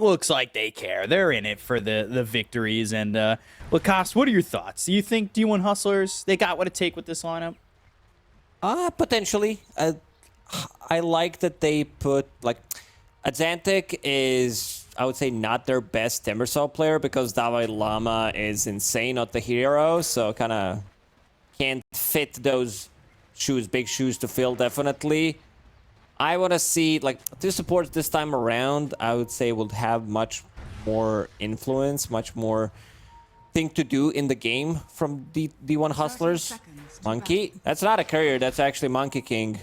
it looks like they care. They're in it for the victories. And Lacoste, what are your thoughts? Do you think D1 Hustlers, they got what it take with this lineup? Potentially. I like that they put, like, Azantic is, I would say, not their best Timbersaw player because Dalai Lama is insane, not the hero, so kind of can't fit those shoes, big shoes to fill, definitely. I want to see, like, two supports this time around, I would say will have much more influence, much more thing to do in the game from D1 Hustlers. Monkey? That's not a courier, that's actually Monkey King.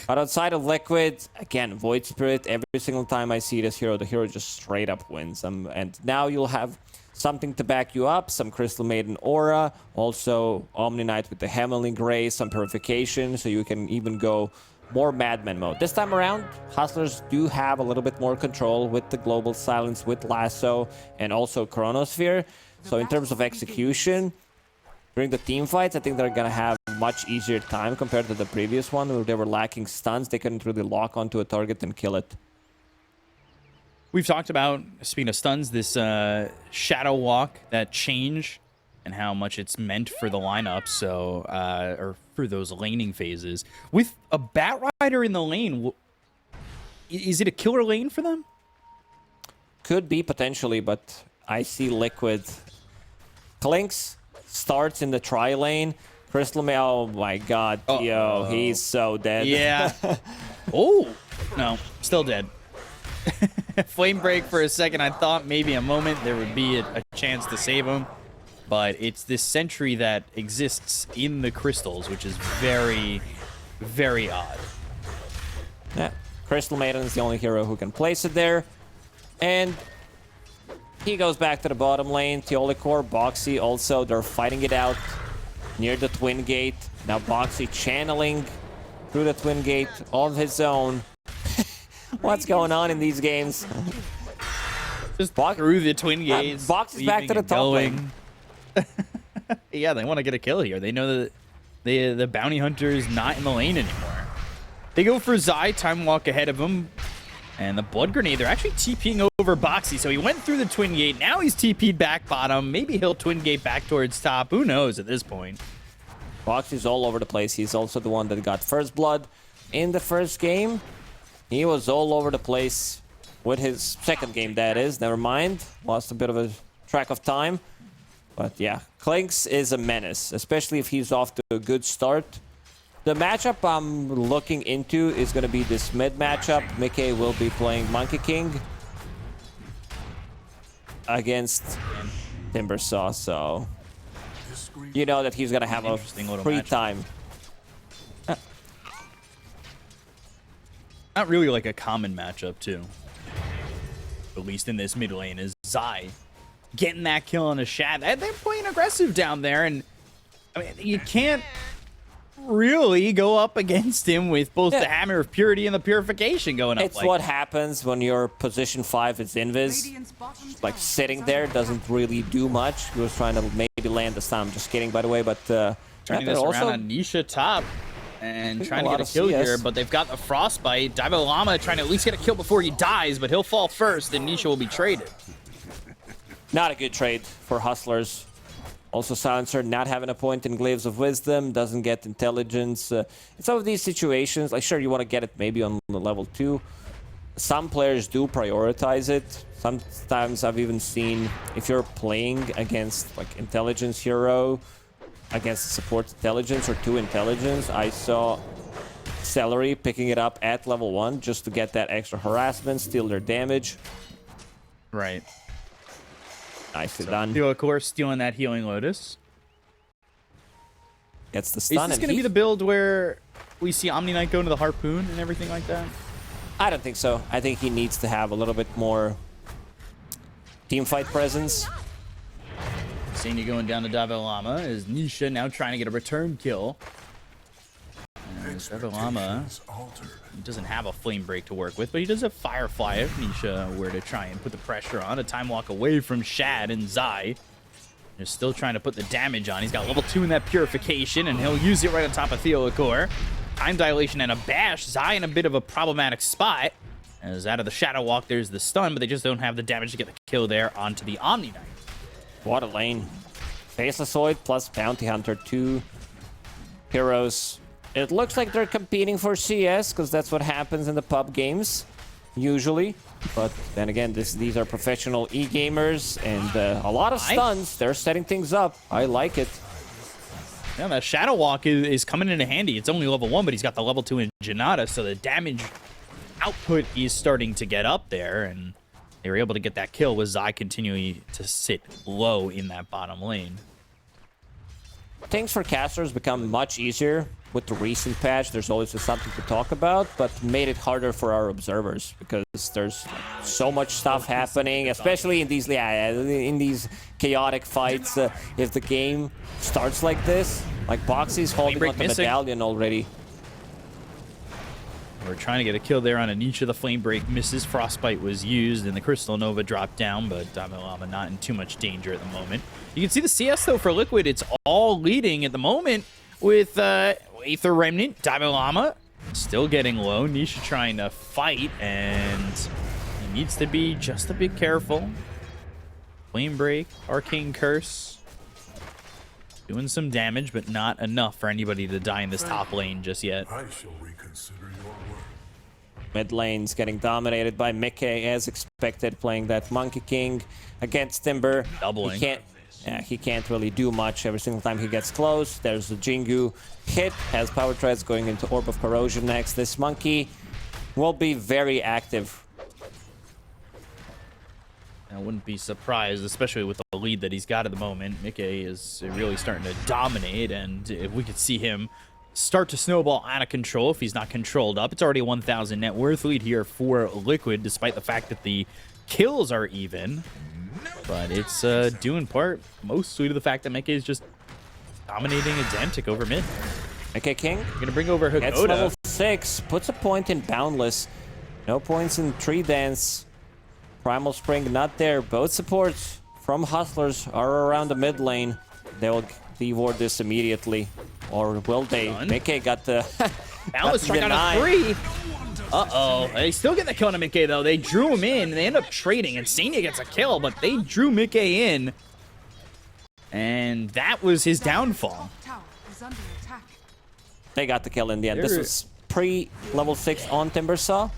But outside of Liquid, again, Void Spirit, every single time I see this hero, the hero just straight up wins. And now you'll have something to back you up, some Crystal Maiden Aura, also Omni Knight with the Heavenly Grace, some Purification, so you can even go more Madman mode. This time around, Hustlers do have a little bit more control with the Global Silence, with Lasso, and also Chronosphere. So in terms of execution, during the team fights, I think they're going to have much easier time compared to the previous one where they were lacking stuns. They couldn't really lock onto a target and kill it. We've talked about, speaking of stuns, this Shadow Walk, that change, and how much it's meant for the lineup, so, or for those laning phases. With a Bat Rider in the lane, is it a killer lane for them? Could be, potentially, but I see Liquid. Clinks starts in the tri-lane. Crystal May, oh my god, yo, he's so dead. Yeah. Oh, no, still dead. Flame break for a second. I thought maybe a moment there would be a chance to save him, but it's this sentry that exists in the crystals, which is very, very odd. Yeah, Crystal Maiden is the only hero who can place it there. And he goes back to the bottom lane. Teolicor, Boxy also, they're fighting it out near the Twin Gate. Now Boxy channeling through the Twin Gate of his own. What's going on in these games? Just through the Twin Gates. Boxy's back to the top lane. Yeah, they want to get a kill here. They know that the bounty hunter is not in the lane anymore. They go for Zai, time walk ahead of him. And the Blood Grenade, they're actually TPing over Boxy. So he went through the Twin Gate. Now he's TP'd back bottom. Maybe he'll Twin Gate back towards top. Who knows at this point? Boxy's all over the place. He's also the one that got first blood in the first game. He was all over the place with his second game, that is. Never mind. Lost a bit of a track of time. But yeah, Clinks is a menace, especially if he's off to a good start. The matchup I'm looking into is going to be this mid matchup. Mickey will be playing Monkey King against Timbersaw, so you know that he's going to have a free time. Not really like a common matchup, too. At least in this mid lane is Zai getting that kill on a Shad. They're playing aggressive down there, and I mean, you can't really go up against him with both the Hammer of Purity and the Purification going up. It's like what happens when your position 5 is invis. Like sitting there doesn't really do much. He was trying to maybe land the stun. I'm just kidding, by the way, but turning this around on Nisha top and trying to get a kill here, but they've got the Frostbite. Dalai Lama trying to at least get a kill before he dies, but he'll fall first and Nisha will be traded. Not a good trade for Hustlers. Also, Silencer not having a point in Glaives of Wisdom, doesn't get intelligence. In some of these situations, like sure, you want to get it maybe on the level 2. Some players do prioritize it. Sometimes I've even seen, if you're playing against like intelligence hero, against support intelligence or 2 intelligence, I saw Celery picking it up at level 1 just to get that extra harassment, steal their damage. Right. Nicely done. Theo, of course, stealing that Healing Lotus. Gets the stun. Is this going to be the build where we see Omni Knight go into the Harpoon and everything like that? I don't think so. I think he needs to have a little bit more teamfight presence. Seeing you going down to Dalai Lama is Nisha now trying to get a return kill. Dalai Lama doesn't have a flame break to work with, but he does have Firefly if Nisha were to try and put the pressure on. A time walk away from Shad and Zai. They're still trying to put the damage on. He's got level 2 in that Purification, and he'll use it right on top of Theolicor. Time dilation and a bash. Zai in a bit of a problematic spot. As out of the Shadow Walk, there's the stun, but they just don't have the damage to get the kill there onto the Omni Knight. What a lane. Facelessoid plus Bounty Hunter, 2 heroes. It looks like they're competing for CS, because that's what happens in the pub games, usually. But then again, these are professional e-gamers, and a lot of stuns. They're setting things up. I like it. Yeah, that Shadow Walk is coming into handy. It's only level 1, but he's got the level 2 in Janata, so the damage output is starting to get up there, and they were able to get that kill with Zai continuing to sit low in that bottom lane. Things for casters become much easier with the recent patch. There's always something to talk about, but made it harder for our observers because there's so much stuff happening, especially in these chaotic fights. If the game starts like this, like Boxy's holding on the medallion already. We're trying to get a kill there on Anisha. The Flame Break misses. Frostbite was used, and the Crystal Nova dropped down, but Damelama not in too much danger at the moment. You can see the CS, though, for Liquid. It's all leading at the moment with Aether Remnant. Damelama still getting low. Nisha trying to fight, and he needs to be just a bit careful. Flame Break, Arcane Curse. Doing some damage, but not enough for anybody to die in this top lane just yet. I shall reconsider your word. Mid lane's getting dominated by Mickey as expected, playing that Monkey King against Timber. Doubling. He can't really do much every single time he gets close. There's the Jingu hit, has Power Treads going into Orb of Corrosion next. This Monkey will be very active. I wouldn't be surprised, especially with the lead that he's got at the moment. Mickey is really starting to dominate, and if we could see him start to snowball out of control, if he's not controlled up, it's already a 1,000 net worth lead here for Liquid, despite the fact that the kills are even. But it's due in part mostly to the fact that Mickey is just dominating Azantic over mid. Mickey King Gonna bring over Hakoda. gets level 6, puts a point in Boundless. No points in Tree Dance. Primal Spring not there. Both supports from Hustlers are around the mid lane. They will devour this immediately. Or will they? Done. Mickey got the... Boundless strike on a 3. Uh-oh. They still get the kill on Mickey, though. They drew him in. They end up trading. And Senia gets a kill, but they drew Mickey in. And that was his downfall. They got the kill in the end. This was pre-level 6 on Timbersaw.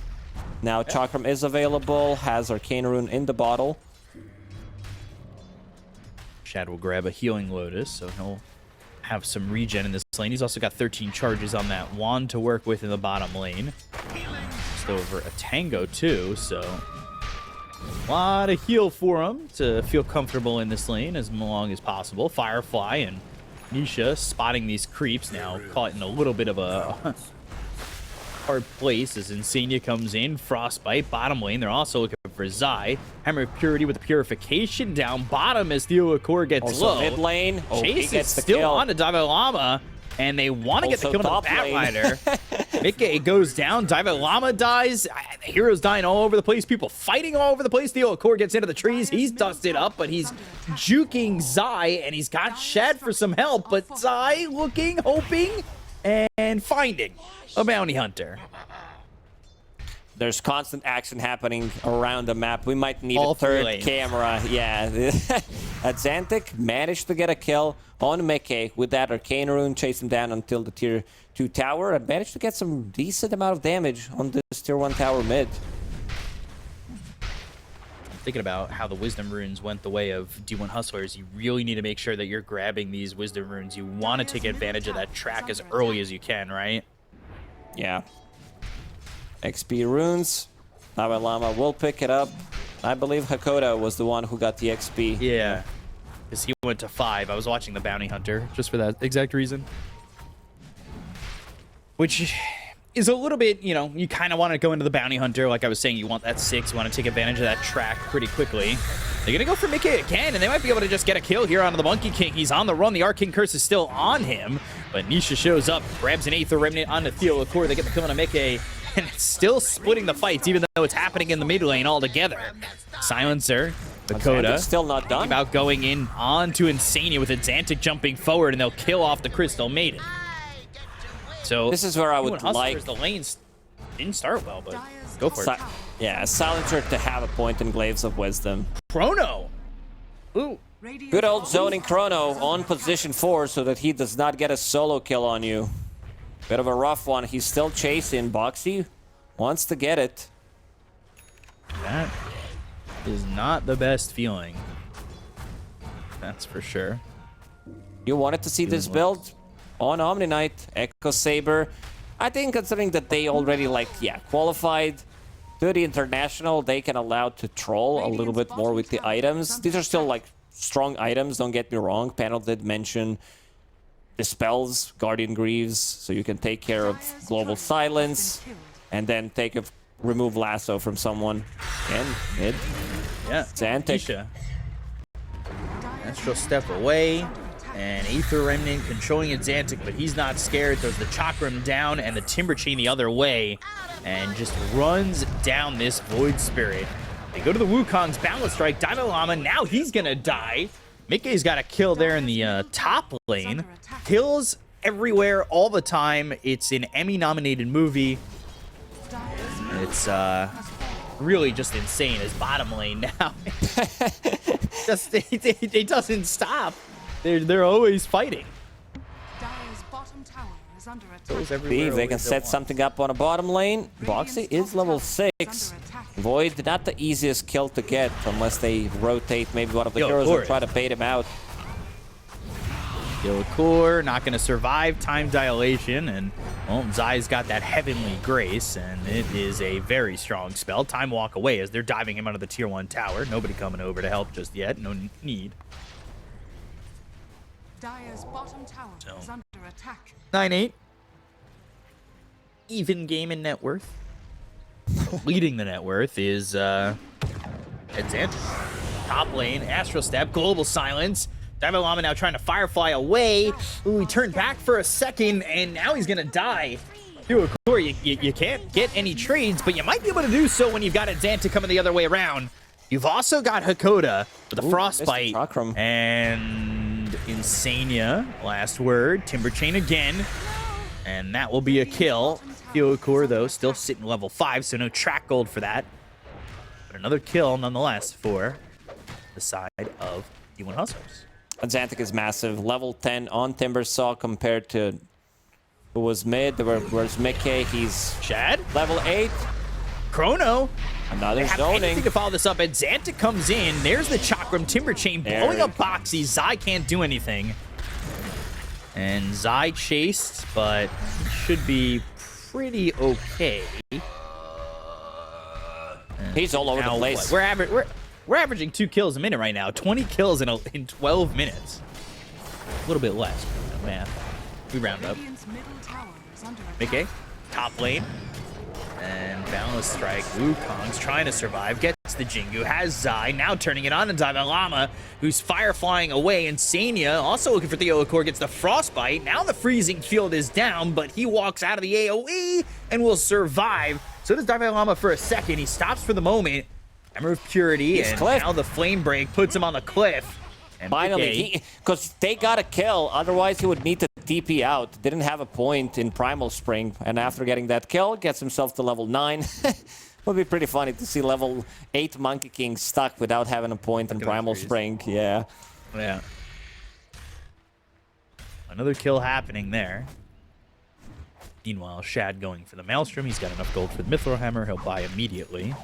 Now Chakram is available, has Arcane Rune in the bottle. Shad will grab a Healing Lotus, so he'll have some regen in this lane. He's also got 13 charges on that wand to work with in the bottom lane. Just over a Tango, too, so a lot of heal for him to feel comfortable in this lane as long as possible. Firefly and Nisha spotting these creeps now, caught in a little bit of a hard place as Insania comes in. Frostbite, bottom lane. They're also looking for Zai. Hammer of Purity with the Purification down bottom as Theo Akor gets Also low. mid lane. Chase is still on to Davilama, and they want to get the kill on the Batrider. Mickey goes down. Davilama dies. Heroes dying all over the place. People fighting all over the place. Theo Akor gets into the trees. He's dusted up, but he's juking Zai, and he's got Shad for some help. But Zai looking, hoping, and finding a bounty hunter. There's constant action happening around the map. We might need All a third lanes. camera. Yeah. Azantic managed to get a kill on Mickey with that Arcane Rune, chase him down until the tier 2 tower, and managed to get some decent amount of damage on this tier 1 tower mid. Thinking about how the Wisdom Runes went the way of D1 Hustlers, you really need to make sure that you're grabbing these Wisdom Runes. You want to take advantage of that track as early as you can, right? Yeah. XP runes. Davilama will pick it up. I believe Hakoda was the one who got the XP. Yeah. Because he went to 5. I was watching the Bounty Hunter just for that exact reason. Which is a little bit, you know, you kind of want to go into the Bounty Hunter. Like I was saying, you want that 6. You want to take advantage of that track pretty quickly. They're going to go for Mickey again, and they might be able to just get a kill here onto the Monkey King. He's on the run. The Arcane Curse is still on him, but Nisha shows up, grabs an Aether Remnant onto Theo Akor. They get the kill on Mickey, and it's still splitting the fights, even though it's happening in the mid lane altogether. Silencer, Dakota, still not done. About going in onto Insania with Azantic jumping forward, and they'll kill off the Crystal Maiden. So this is where I would Hustlers, like... the lanes didn't start well, but Go for it. Yeah, Silencer to have a point in Glaives of Wisdom. Chrono. Ooh. Good old zoning Chrono on position 4 so that he does not get a solo kill on you. Bit of a rough one. He's still chasing. Boxy wants to get it. That is not the best feeling. That's for sure. You wanted to see this build on Omni Knight, Echo Saber. I think considering that they already qualified to the international, they can allow to troll a little bit more with the items. These are still like strong items, don't get me wrong. Panel did mention Dispels, Guardian Greaves, so you can take care of Global Silence and then remove Lasso from someone. And mid. Yeah. Zantic. Isha. Astral step away. And Aether Remnant controlling Zantic, but he's not scared. Throws the Chakram down and the Timber Chain the other way. And just runs down this Void Spirit. They go to the Wukong's Boundless Strike. Dalai Lama, now he's gonna die. Mickey's got a kill there in the top lane. Kills everywhere all the time. It's an Emmy-nominated movie. It's really just insane. His bottom lane now. It doesn't stop. They're always fighting. Believe they can set something up on a bottom lane. Boxy is level 6. Void, not the easiest kill to get unless they rotate maybe one of the heroes or try to bait him out. Core not going to survive time dilation, and well, Zai's got that heavenly grace, and it is a very strong spell. Time walk away as they're diving him out of the tier 1 tower. Nobody coming over to help just yet. No need. Dire's bottom tower is under attack. 9-8. Even game in net worth. Leading the net worth is Advantage. Top lane, Astral Step, Global Silence. Dalai Lama now trying to Firefly away. Ooh, he turned back for a second, and now he's gonna die. Core, you can't get any trades, but you might be able to do so when you've got Advantage coming the other way around. You've also got Hakoda with a Frostbite and Insania. Last word. Timber Chain again. And that will be a kill. Core, though, still sitting level 5, so no track gold for that. But another kill, nonetheless, for the side of D1 Hustlers. Zantic is massive. Level 10 on Timbersaw compared to who was mid. Where's Mickey? He's Chad? Level 8. Chrono. Another have zoning. Anything to follow this up, and Zantic comes in. There's the Chakram Timber Chain blowing up Boxy. Zai can't do anything. And Zai chased, but should be pretty okay. He's all over the place. We're averaging 2 kills a minute right now. 20 kills in 12 minutes. A little bit less. Man, we round up. Mickey, top lane. And Boundless Strike. Wukong's trying to survive. Gets the Jingu. Has Zai. Now turning it on to Dalai Lama, who's fireflying away. And Sania also looking for the Core. Gets the Frostbite. Now the Freezing Field is down, but he walks out of the AoE and will survive. So does Dalai Lama for a second. He stops for the moment. Hammer of Purity. And now the Flame Break puts him on the cliff. And finally, because they got a kill. Otherwise, he would need to TP out. Didn't have a point in Primal Spring. And after getting that kill, gets himself to level 9. Would be pretty funny to see level 8 Monkey King stuck without having a point in Primal Spring. Yeah. Yeah. Another kill happening there. Meanwhile, Shad going for the Maelstrom. He's got enough gold for the Mithril Hammer. He'll buy immediately.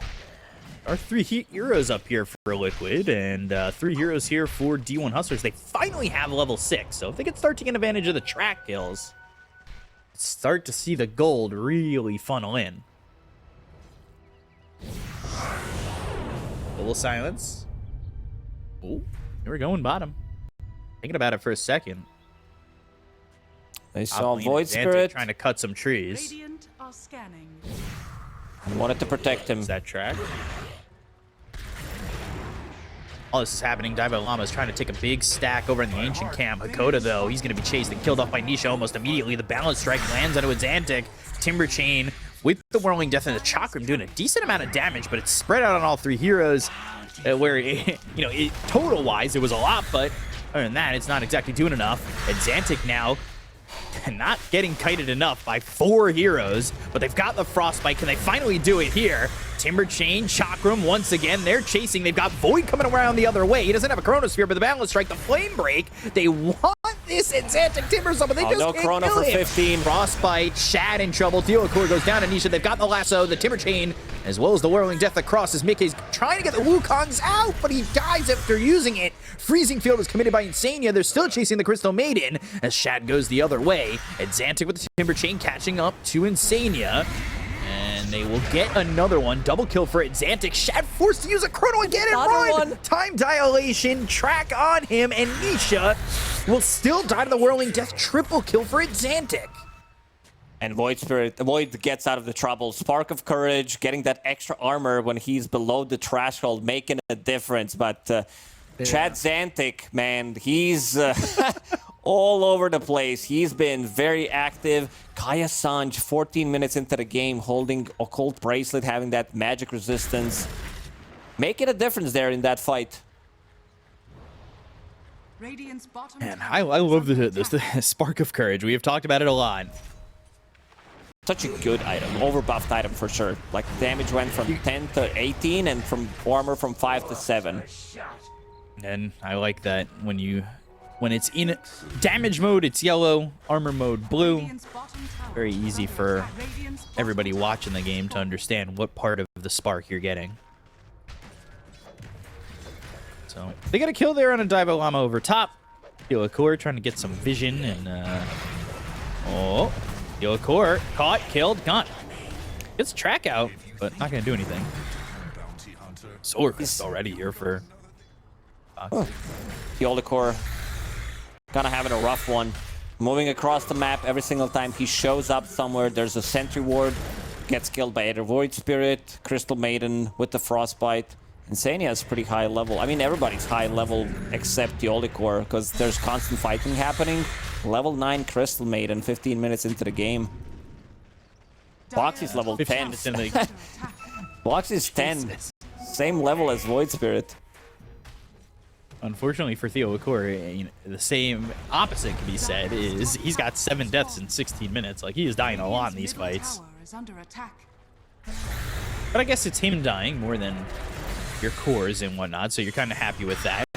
Our 3 heroes up here for Liquid, and 3 heroes here for D1 Hustlers. They finally have level 6, so if they can start taking advantage of the track kills, start to see the gold really funnel in. Little silence. Ooh, here we're going bottom. Thinking about it for a second. They saw Void Spirit trying to cut some trees. Radiant are scanning. Wanted to protect him. Is that track? All this is happening. Dalai Lama is trying to take a big stack over in the ancient camp. Hakoda, though, he's going to be chased and killed off by Nisha almost immediately. The Balance Strike lands onto Advantic. Timber Chain with the Whirling Death and the Chakram doing a decent amount of damage, but it's spread out on all 3 heroes. Where, total-wise, it was a lot, but other than that, it's not exactly doing enough. Advantic now not getting kited enough by 4 heroes, but they've got the Frostbite. Can they finally do it here? Timber Chain, Chakram, once again, they're chasing. They've got Void coming around the other way. He doesn't have a Chronosphere, but the Balance Strike, the Flame Break. They want this Xantic Timbersaw, but they just no can't Chrono kill for him. 15. Frostbite, Shad in trouble. Theocore goes down. Anisha, they've got the Lasso, the Timber Chain, as well as the Whirling Death across as Mickey's trying to get the Wukongs out, but he dies after using it. Freezing Field is committed by Insania. They're still chasing the Crystal Maiden as Shad goes the other way. And Xantic with the Timber Chain catching up to Insania. And they will get another one. Double kill for Xantic. Shad forced to use a Chrono again and run. One. Time dilation, track on him, and Nisha will still die to the Whirling Death. Triple kill for Xantic. And Void gets out of the trouble. Spark of Courage, getting that extra armor when he's below the threshold, making a difference. But Chad Xantic, man, he's all over the place. He's been very active. Kaya Sanj, 14 minutes into the game, holding Occult Bracelet, having that magic resistance. Making a difference there in that fight. Radiant's bottom Man, tower I love is under the attack. Spark of Courage. We have talked about it a lot. Such a good item, overbuffed item for sure. Like damage went from 10 to 18 and from armor from 5 to 7. And I like that when it's in damage mode, it's yellow, armor mode blue. Radiant's bottom tower Very is easy under for attack. Radiant's bottom everybody tower watching the is game to falling. understand what part of the spark you're getting. So they got a kill there on a Dive Llama over top. Theocore trying to get some vision and Theocore caught, killed, gone. Gets track out, but not gonna do anything. Bounty hunter. Solar Quest already here for Theocore kind of having a rough one. Moving across the map every single time he shows up somewhere. There's a sentry ward. Gets killed by either Void Spirit, Crystal Maiden with the Frostbite. Insania is pretty high level. I mean, everybody's high level except Theocore because there's constant fighting happening. Level 9 Crystal Maiden, 15 minutes into the game. Boxy's level 10. minutes in the Under attack. Boxy's 10. Same level as Void Spirit. Unfortunately for Theocore, you know, the same opposite can be said is he's got 7 deaths in 16 minutes. Like, he is dying a lot in these Radiant's fights. middle tower is under attack. But I guess it's him dying more than your cores and whatnot, so you're kind of happy with that.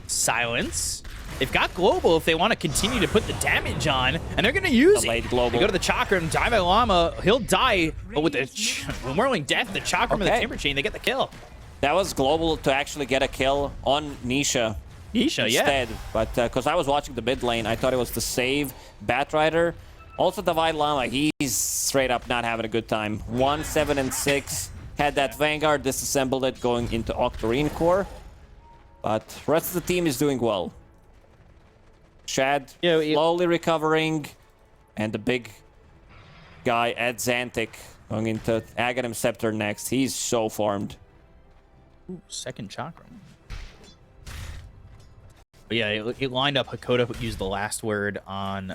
Silence. They've got Global if they want to continue to put the damage on, and they're going to use Delayed it. Global. They go to the Chakra and Dive Llama. He'll die, but with the Whirling Death, the Chakra and the Okay. Timber Chain, they get the kill. That was Global to actually get a kill on Nisha. Nisha, yeah. Instead, but because I was watching the mid lane, I thought it was the save Batrider. Also, Divide Llama, he's straight up not having a good time. 1, 7, and 6. Had that Vanguard, disassembled it, going into Octarine Core. But the rest of the team is doing well. Shad slowly recovering, and the big guy at Xantic going into Aghanim Scepter next. He's so farmed. Ooh, second Chakra. But yeah, it lined up. Hakoda used the last word on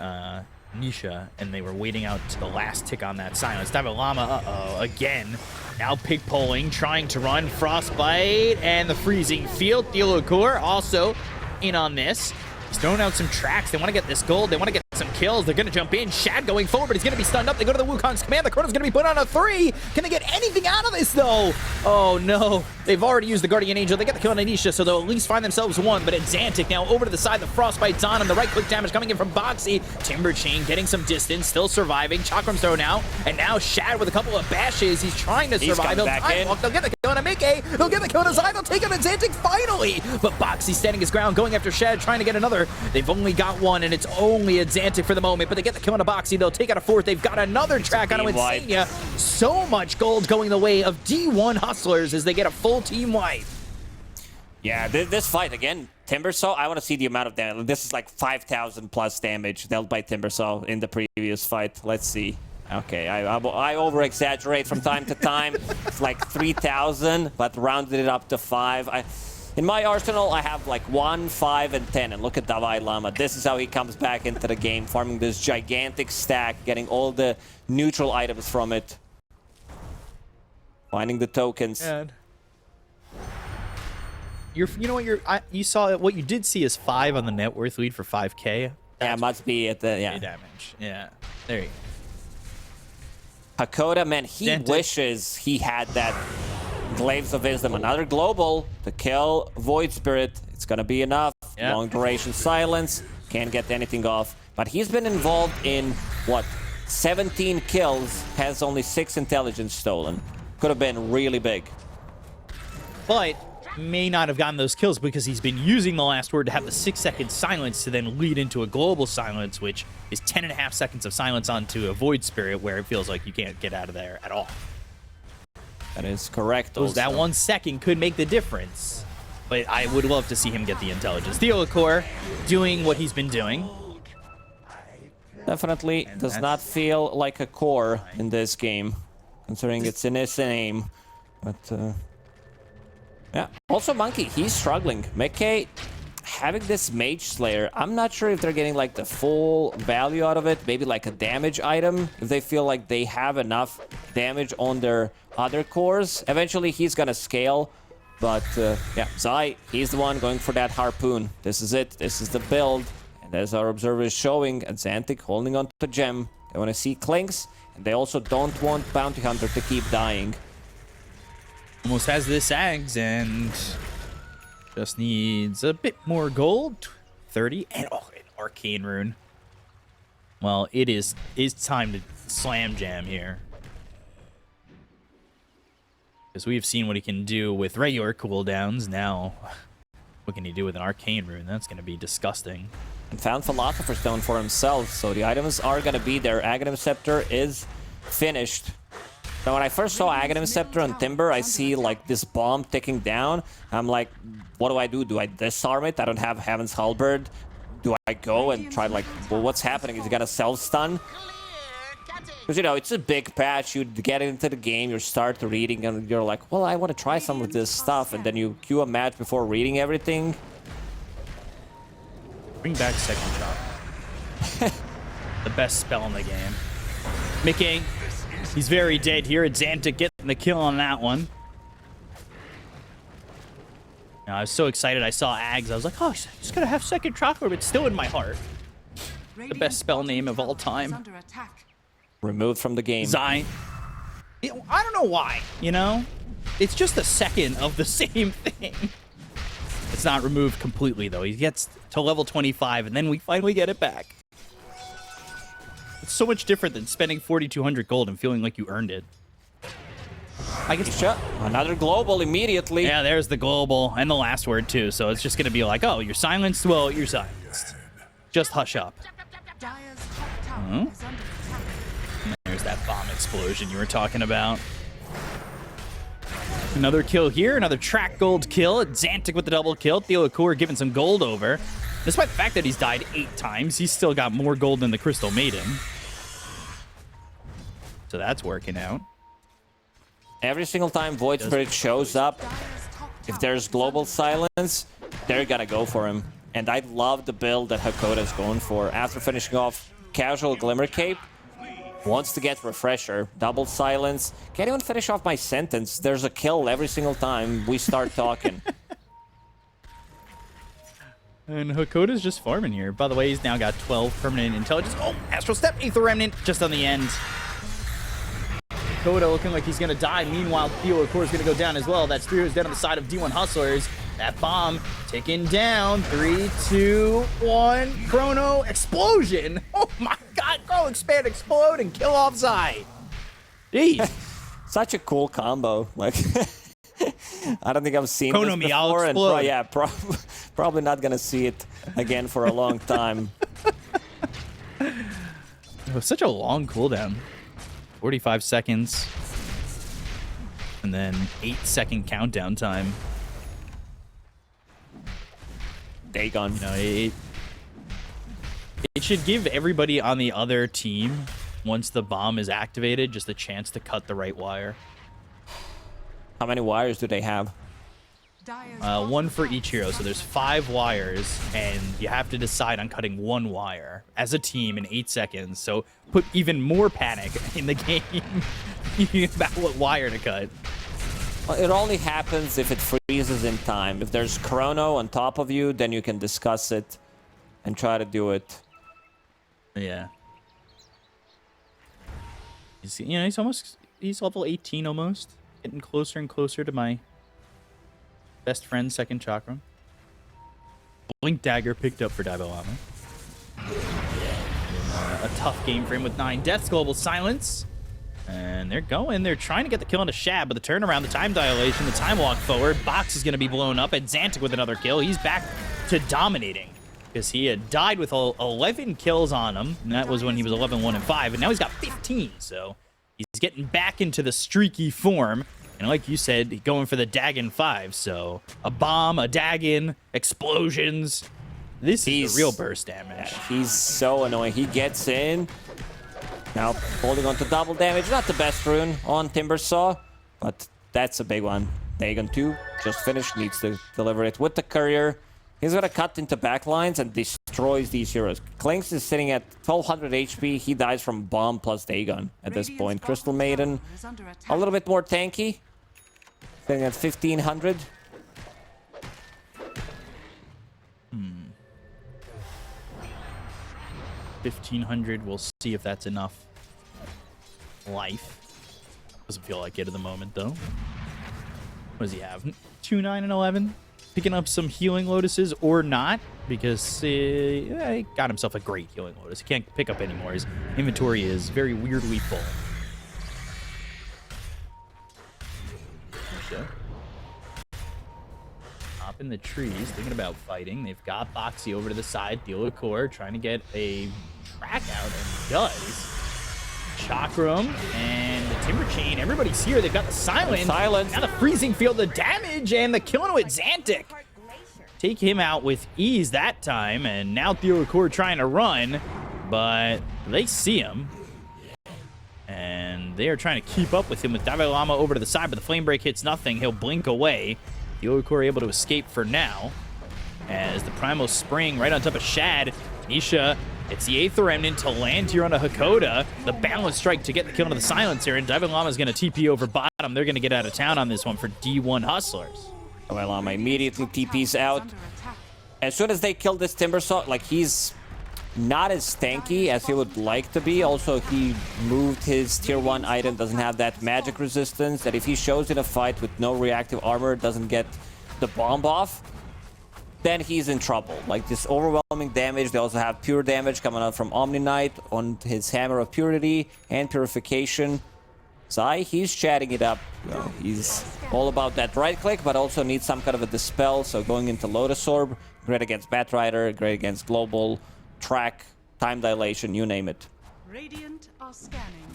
Nisha, and they were waiting out to the last tick on that silence. Dive Llama, again. Now pig pulling, trying to run. Frostbite and the freezing field. Theocore also in on this. He's throwing out some tracks. They want to get this gold. They want to get some kills. They're going to jump in. Shad going forward, but he's going to be stunned up. They go to the Wukong's command. The Chrono's going to be put on a 3. Can they get anything out of this, though? Oh, no. They've already used the Guardian Angel. They get the kill on Anisha, so they'll at least find themselves one. But at Xantic now over to the side. The Frostbite's on, and the right-click damage coming in from Boxy. Timber Chain getting some distance, still surviving. Chakram's thrown out, and now Shad with a couple of bashes. He's trying to survive. coming back in. They'll get the kill on Amike. They'll get the kill on Zai. They'll take on Xantic finally. But Boxy standing his ground, going after Shad, trying to get another. They've only got one, and it's only a Xantic for the moment. But they get the kill on a Boxy. They'll take out a 4th. They've got another track on Team-wide. Insania. So much gold going the way of D1 Hustlers as they get a full team wipe. Yeah, this fight again, Timbersaw, I want to see the amount of damage. This is like 5,000 plus damage dealt by Timbersaw in the previous fight. Let's see. Okay, I over-exaggerate from time to time. It's like 3,000, but rounded it up to 5. In my arsenal, I have like 1, 5, and 10. And look at Davai Lama. This is how he comes back into the game, farming this gigantic stack, getting all the neutral items from it. Finding the tokens. And you know what you saw. What you did see is 5 on the net worth lead for 5K. Yeah, must be at the, yeah. damage. Yeah, there you go. Hakoda, man, he Dented. wishes he had that Glaives of Wisdom. Another global to kill Void Spirit. It's gonna be enough. Yeah. Long duration silence. Can't get anything off. But he's been involved in, what, 17 kills. Has only 6 intelligence stolen. Could have been really big. But may not have gotten those kills because he's been using the last word to have the 6-second silence to then lead into a global silence, which is 10.5 seconds of silence onto a Void Spirit where it feels like you can't get out of there at all. That is correct. So that 1 second could make the difference. But I would love to see him get the intelligence. Theocor doing what he's been doing. Definitely does not feel like a core in this game, considering it's in his name. But, yeah. Also, Monkey, he's struggling. McKay having this Mage Slayer, I'm not sure if they're getting, like, the full value out of it. Maybe, like, a damage item, if they feel like they have enough damage on their other cores. Eventually, he's gonna scale. But, yeah, Zai, he's the one going for that Harpoon. This is it. This is the build. And as our observer is showing, Xantic holding on to Gem. They want to see Clinks, and they also don't want Bounty Hunter to keep dying. Almost has this Ags and just needs a bit more gold. 30 and an Arcane Rune. Well, it's time to slam jam here. Because we've seen what he can do with regular cooldowns. Now, what can he do with an Arcane Rune? That's going to be disgusting. And found Philosopher's Stone for himself, so the items are going to be there. Aghanim Scepter is finished. Now, when I first saw Aghanim Scepter on Timber, I see, like, this bomb ticking down. I'm like, what do? Do I disarm it? I don't have Heaven's Halberd. Do I go and try, like, well, what's happening? Is he gonna self-stun? Because, you know, it's a big patch. You get into the game, you start reading, and you're like, well, I want to try some of this stuff. And then you queue a match before reading everything. Bring back Second Chop. The best spell in the game. Mickey, he's very dead here. Xantic getting the kill on that one. Now, I was so excited I saw Ags. I was like, oh, he's gonna have Second Chakra, but it's still in my heart. The best spell name of all time. Removed from the game. Zai. I don't know why, you know? It's just a second of the same thing. It's not removed completely, though. He gets to level 25, and then we finally get it back. It's so much different than spending 4,200 gold and feeling like you earned it. I guess. Another global immediately. Yeah, there's the global and the last word, too. So it's just going to be like, oh, you're silenced? Well, you're silenced. Just hush up. And there's that bomb explosion you were talking about. Another kill here, another track gold kill. Xantic with the double kill. Theocor giving some gold over. Despite the fact that he's died 8 times, he's still got more gold than the Crystal Maiden. So that's working out. Every single time Void Spirit shows up, if there's global silence, they're gonna go for him. And I love the build that Hakoda's going for. After finishing off Casual Glimmer Cape, wants to get Refresher, double silence. Can't even finish off my sentence. There's a kill every single time we start talking. And Hakoda's just farming here. By the way, he's now got 12 permanent intelligence. Oh, Astral Step, Aether Remnant, just on the end. Hakoda looking like he's going to die. Meanwhile, Theocor's going to go down as well. That's 3 who's dead on the side of D1 Hustlers. That bomb ticking down. 3, 2, 1. Chrono explosion. Oh my god. Chrono expand, explode, and kill off Zai. Jeez. Such a cool combo. Like, I don't think I've seen Chrono this me, I'll before. explode. And yeah, probably not going to see it again for a long time. It was such a long cooldown. 45 seconds. And then 8-second countdown time. Dagon. You know, it should give everybody on the other team, once the bomb is activated, just a chance to cut the right wire. How many wires do they have? 1 for each hero, so there's 5 wires, and you have to decide on cutting 1 wire as a team in 8 seconds. So put even more panic in the game about what wire to cut. Well, it only happens if it freezes in time. If there's Chrono on top of you, then you can discuss it and try to do it. Yeah. He's level 18 almost. Getting closer and closer to my best friend's second chakra. Blink Dagger picked up for Dabalama. A tough game for him with 9 deaths. Global Silence. And they're going. They're trying to get the kill on a Shad, but the turnaround, the time dilation, the time walk forward. Box is going to be blown up. And Xantic with another kill. He's back to dominating because he had died with 11 kills on him. And that was when he was 11-1-5. And now he's got 15. So he's getting back into the streaky form. And like you said, going for the Dagon 5. So a bomb, a Dagon, explosions. This is the real burst damage. He's so annoying. He gets in. Now holding on to double damage. Not the best rune on Timbersaw, but that's a big one. Dagon 2 just finished. Needs to deliver it with the courier. He's going to cut into backlines and destroys these heroes. Clinks is sitting at 1200 HP. He dies from bomb plus Dagon at this point. Crystal Maiden, a little bit more tanky. Sitting at 1500. 1500. We'll see if that's enough life. Doesn't feel like it at the moment, though. What does he have? 2, 9, and 11. Picking up some healing lotuses or not, because he got himself a great healing lotus. He can't pick up anymore. His inventory is very weirdly full. Up in the trees, thinking about fighting. They've got Boxy over to the side. Deal with Core, trying to get a track out, and he does. Chakram and the Timber Chain. Everybody's here. They've got the Silence. Now the Freezing Field of damage and the killing with Xantic. Take him out with ease that time, and now Theocore trying to run, but they see him. And they are trying to keep up with him with Dalai Lama over to the side, but the Flame Break hits nothing. He'll blink away. Theocore able to escape for now. As the Primal Spring right on top of Shad. Nisha, it's the Aether Remnant to land here on a Hakoda. The Balance Strike to get the kill into the Silencer, and Dalai Lama is going to TP over bottom. They're going to get out of town on this one for D1 Hustlers. Dalai Lama immediately TPs out. As soon as they kill this Timbersaw, like, he's not as tanky as he would like to be. Also, he moved his tier 1 item, doesn't have that magic resistance, that if he shows in a fight with no reactive armor, doesn't get the bomb off, then he's in trouble. Like, this overwhelming damage. They also have pure damage coming out from Omni Knight on his Hammer of Purity and Purification. Zai, he's chatting it up. You know, he's all about that right click, but also needs some kind of a dispel. So going into Lotus Orb, great against Batrider, great against Global, Track, Time Dilation, you name it. Radiant are scanning.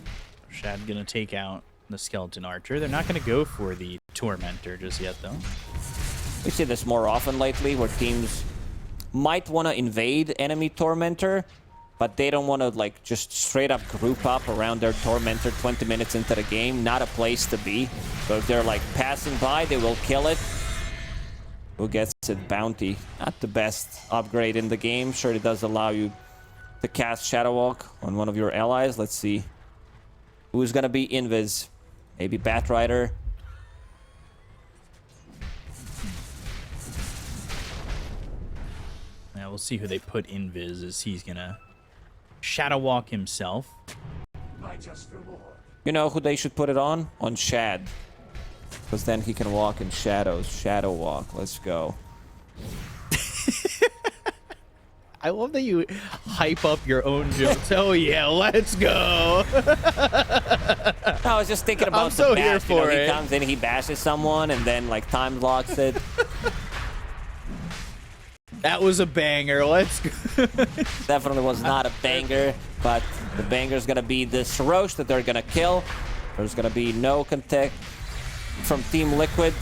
Shad gonna take out the Skeleton Archer. They're not gonna go for the Tormentor just yet, though. We see this more often lately, where teams might want to invade enemy Tormentor, but they don't want to, like, just straight up group up around their Tormentor 20 minutes into the game. Not a place to be. So if they're, like, passing by, they will kill it. Who gets it? Bounty. Not the best upgrade in the game. Sure, it does allow you to cast Shadow Walk on one of your allies. Let's see who's gonna be Invis. Maybe Batrider. Yeah, we'll see who they put Invis, as he's gonna Shadow Walk himself. You know who they should put it on? On Shad. Because then he can walk in shadows. Shadow Walk. Let's go. I love that you hype up your own jokes. Oh yeah, let's go. I was just thinking about I'm so the bash. here for it. He comes in, he bashes someone, and then, like, time blocks it. That was a banger. Let's go. Definitely was not a banger, but the banger's gonna be this Roche that they're gonna kill. There's gonna be no contact from Team Liquid.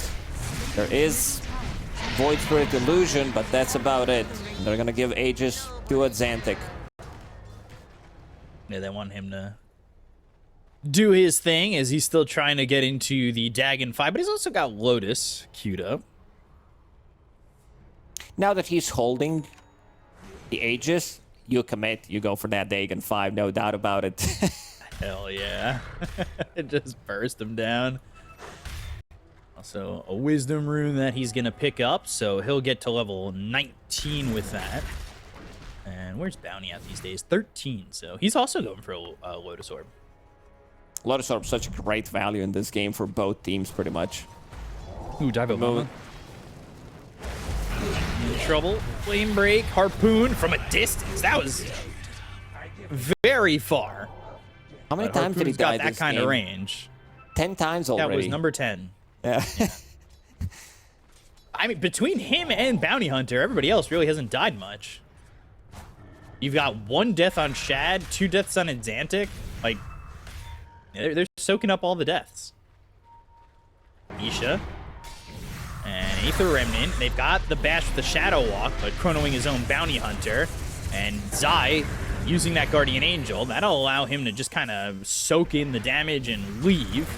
There is Void Spirit Illusion, but that's about it. They're gonna give Aegis to a Xantic. Yeah, they want him to do his thing, as he's still trying to get into the Dagon 5, but he's also got Lotus queued up. Now that he's holding the Aegis, you commit, you go for that Dagon 5, no doubt about it. Hell yeah. It just burst him down. Also, a Wisdom rune that he's going to pick up, so he'll get to level 19 with that. And where's Bounty at these days? 13. So he's also going for a Lotus Orb. Lotus Orb, such a great value in this game for both teams, pretty much. Ooh, dive over. In trouble. Flame break, harpoon from a distance. That was very far. How many times did he die got that this kind game? of range. 10 times already. That was number 10. Yeah. I mean, between him and Bounty Hunter, everybody else really hasn't died much. You've got 1 death on Shad, 2 deaths on Exantic. Like, they're soaking up all the deaths. Isha. And Aether Remnant. They've got the bash with the Shadow Walk, but chronoing his own Bounty Hunter. And Zai using that Guardian Angel. That'll allow him to just kind of soak in the damage and leave.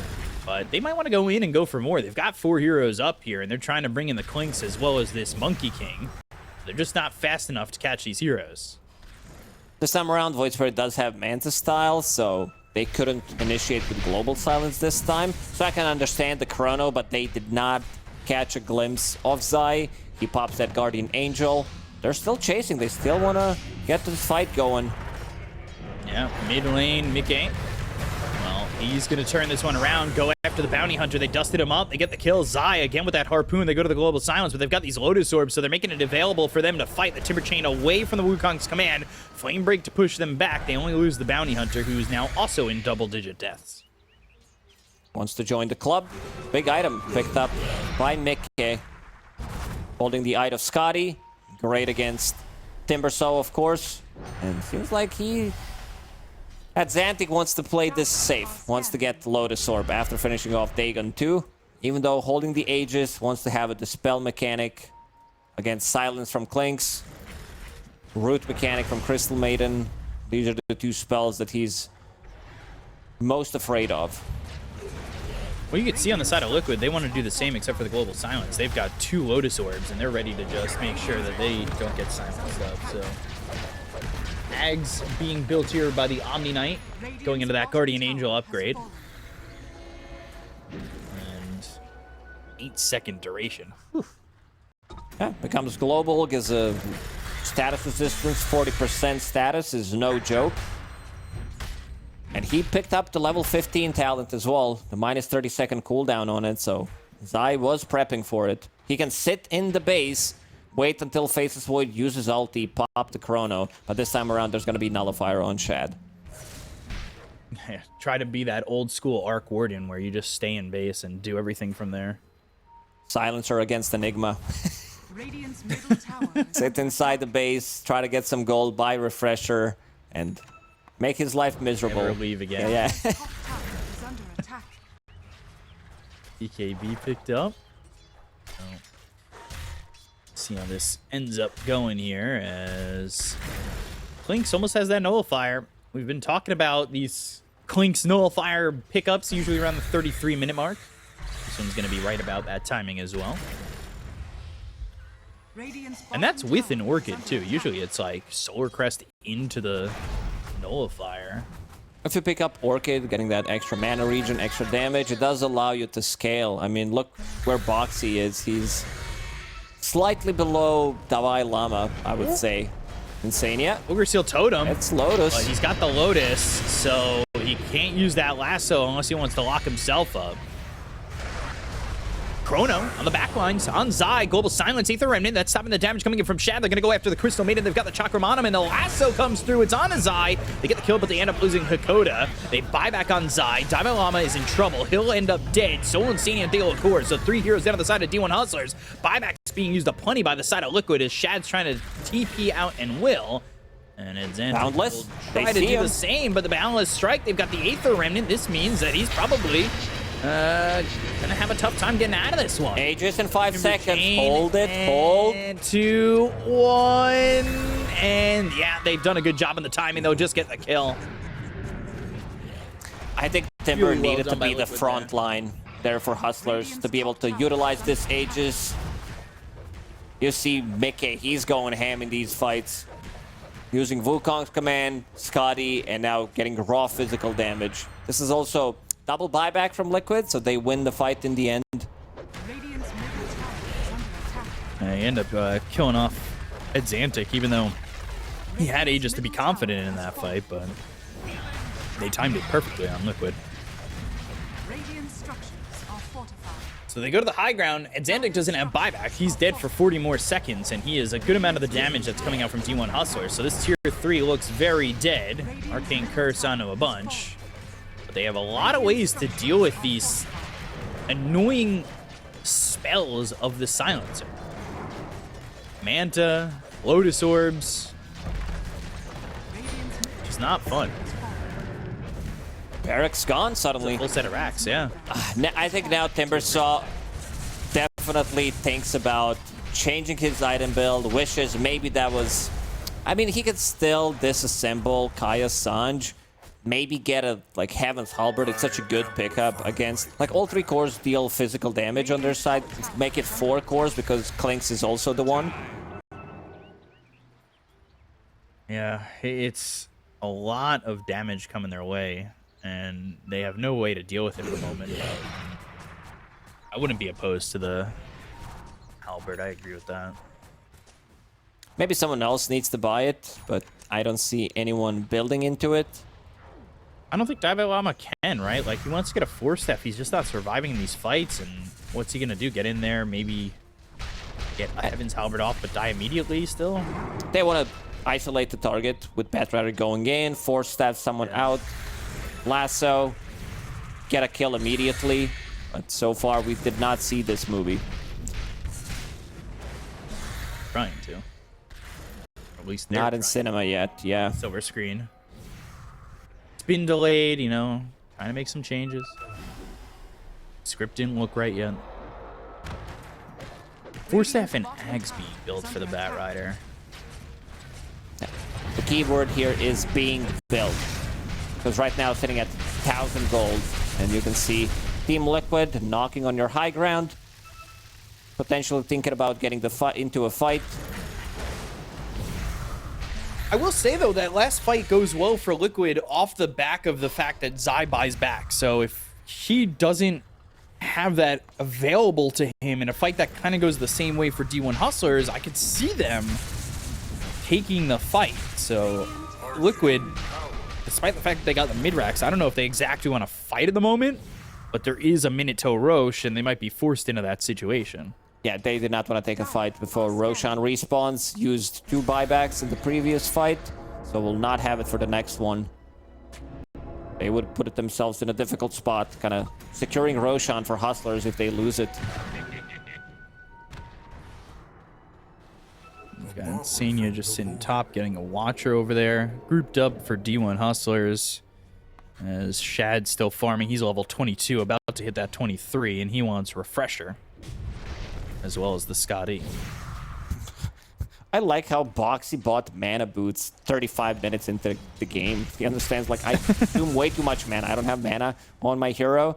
But they might want to go in and go for more. They've got 4 heroes up here, and they're trying to bring in the Clinks as well as this Monkey King. They're just not fast enough to catch these heroes. This time around, Void Spirit does have Manta style, so they couldn't initiate with Global Silence this time. So I can understand the Chrono, but they did not catch a glimpse of Zai. He pops that Guardian Angel. They're still chasing. They still want to get this fight going. Yeah, mid lane, Mickey. Well, he's going to turn this one around, go after the Bounty Hunter. They dusted him up. They get the kill. Zai, again with that harpoon. They go to the Global Silence, but they've got these Lotus Orbs, so they're making it available for them to fight the Timber Chain away from the Wukong's command. Flame Break to push them back. They only lose the Bounty Hunter, who's now also in double-digit deaths. Wants to join the club. Big item picked up by Mickey. Holding the Eye of Scotty. Great against Timbersaw, of course. And seems like Xantic wants to play this safe. Wants to get the Lotus Orb after finishing off Dagon 2. Even though holding the Aegis, wants to have a Dispel mechanic against Silence from Clinks. Root mechanic from Crystal Maiden. These are the 2 spells that he's most afraid of. Well, you can see on the side of Liquid, they want to do the same except for the Global Silence. They've got 2 Lotus Orbs, and they're ready to just make sure that they don't get silenced up. So, Ags being built here by the Omni Knight, going into that Guardian Angel upgrade. And 8-second duration. Whew. Yeah, becomes global, gives a status resistance, 40% status is no joke. And he picked up the level 15 talent as well, the minus 30-second cooldown on it, so Zai was prepping for it. He can sit in the base, wait until Faceless Void uses ulti, pop the Chrono, but this time around there's going to be Nullifier on Shad. Yeah, try to be that old school Arc Warden where you just stay in base and do everything from there. Silencer against Enigma. Radiant's middle tower. Sit inside the base, try to get some gold, buy Refresher, and make his life miserable. Never leave again. Yeah. Top tower is under attack. EKB picked up. So, see how this ends up going here as Clinks almost has that Nullifier. We've been talking about these Clinks Nullifier pickups usually around the 33-minute mark. This one's going to be right about that timing as well. Radiant's And that's bottom with tower an is Orchid under too. attack. Usually it's like Solar Crest into the Nullifier. If you pick up Orchid, getting that extra mana regen, extra damage, it does allow you to scale. I mean, look where Boxy is. He's slightly below Dalai Lama, I would say. Insane, yeah. Ogre Seal Totem. It's Lotus. But he's got the Lotus, so he can't use that lasso unless he wants to lock himself up. Chrono on the back lines on Zai. Global Silence, Aether Remnant. That's stopping the damage coming in from Shad. They're going to go after the Crystal Maiden. They've got the Chakram on him, and the lasso comes through. It's on a Zai. They get the kill, but they end up losing Hakoda. They buy back on Zai. Diamond Llama is in trouble. He'll end up dead. Soul Insania and Dale Accord. So 3 heroes down on the side of D1 Hustlers. Buyback's being used aplenty by the side of Liquid as Shad's trying to TP out and will. And Xantic Boundless. will They try to see do him. the same, but the Boundless strike. They've got the Aether Remnant. This means that he's probably gonna have a tough time getting out of this one. Aegis in 5 seconds. Chain, Hold it. Hold. and 2, 1, and yeah, they've done a good job on the timing. They'll just get the kill. I think Timber Really well needed to done by be the Liquid front there. line there for Hustlers to be able to utilize this Aegis. You see Mickey, he's going ham in these fights. Using Wukong's command, Scotty, and now getting raw physical damage. This is also double buyback from Liquid, so they win the fight in the end. Radiant's middle tower is under attack. They end up killing off Xantic, even though He had Aegis to be confident in that fight, but they timed it perfectly on Liquid. Radiant structures are fortified. So they go to the high ground, and Xantic doesn't have buyback. He's dead for 40 more seconds, and he is a good amount of the damage that's coming out from D1 Hustlers. So this tier 3 looks very dead. Arcane Curse onto a bunch. But they have a lot of ways to deal with these annoying spells of the Silencer. Manta, Lotus Orbs. It's not fun. Barrack's gone suddenly. Full set of racks, yeah. I think now Timbersaw definitely thinks about changing his item build, wishes maybe that was... I mean, he could still disassemble Kaya's Sanj, maybe get a, like, Heaven's Halberd. It's such a good pickup against... Like, all 3 cores deal physical damage on their side. Make it 4 cores because Clinks is also the one. Yeah, it's a lot of damage coming their way, and they have no way to deal with it at the moment. I wouldn't be opposed to the Halberd. I agree with that. Maybe someone else needs to buy it, but I don't see anyone building into it. I don't think Dalai Lama can, right? Like, he wants to get a 4-step. He's just not surviving these fights, and what's he going to do? Get in there, maybe get Heaven's Halberd off, but die immediately still? They want to isolate the target with Batrider going in, 4-step someone out, lasso, get a kill immediately. But so far, we did not see this movie. Trying to. At least Not in cinema yet, yeah. Silver screen. It's been delayed, you know, trying to make some changes. Script didn't look right yet. 4-staff and Ags being built for the Batrider. The keyword here is being built. Because right now it's sitting at 1,000 gold. And you can see Team Liquid knocking on your high ground. Potentially thinking about getting the fight into a fight. I will say, though, that last fight goes well for Liquid off the back of the fact that Zai buys back. So if he doesn't have that available to him in a fight that kind of goes the same way for D1 Hustlers, I could see them taking the fight. So Liquid, despite the fact that they got the mid-racks, I don't know if they exactly want to fight at the moment, but there is a minute till Roche, and they might be forced into that situation. Yeah, they did not want to take a fight before Roshan respawns. Used 2 buybacks in the previous fight, so will not have it for the next one. They would put it themselves in a difficult spot, kind of securing Roshan for Hustlers if they lose it. We've got Insania just sitting top, getting a Watcher over there. Grouped up for D1 Hustlers. As Shad's still farming. He's level 22, about to hit that 23, and he wants Refresher. As well as the Scotty. I like how Boxy bought mana boots 35 minutes into the game. He understands, like, I consume way too much mana. I don't have mana on my hero.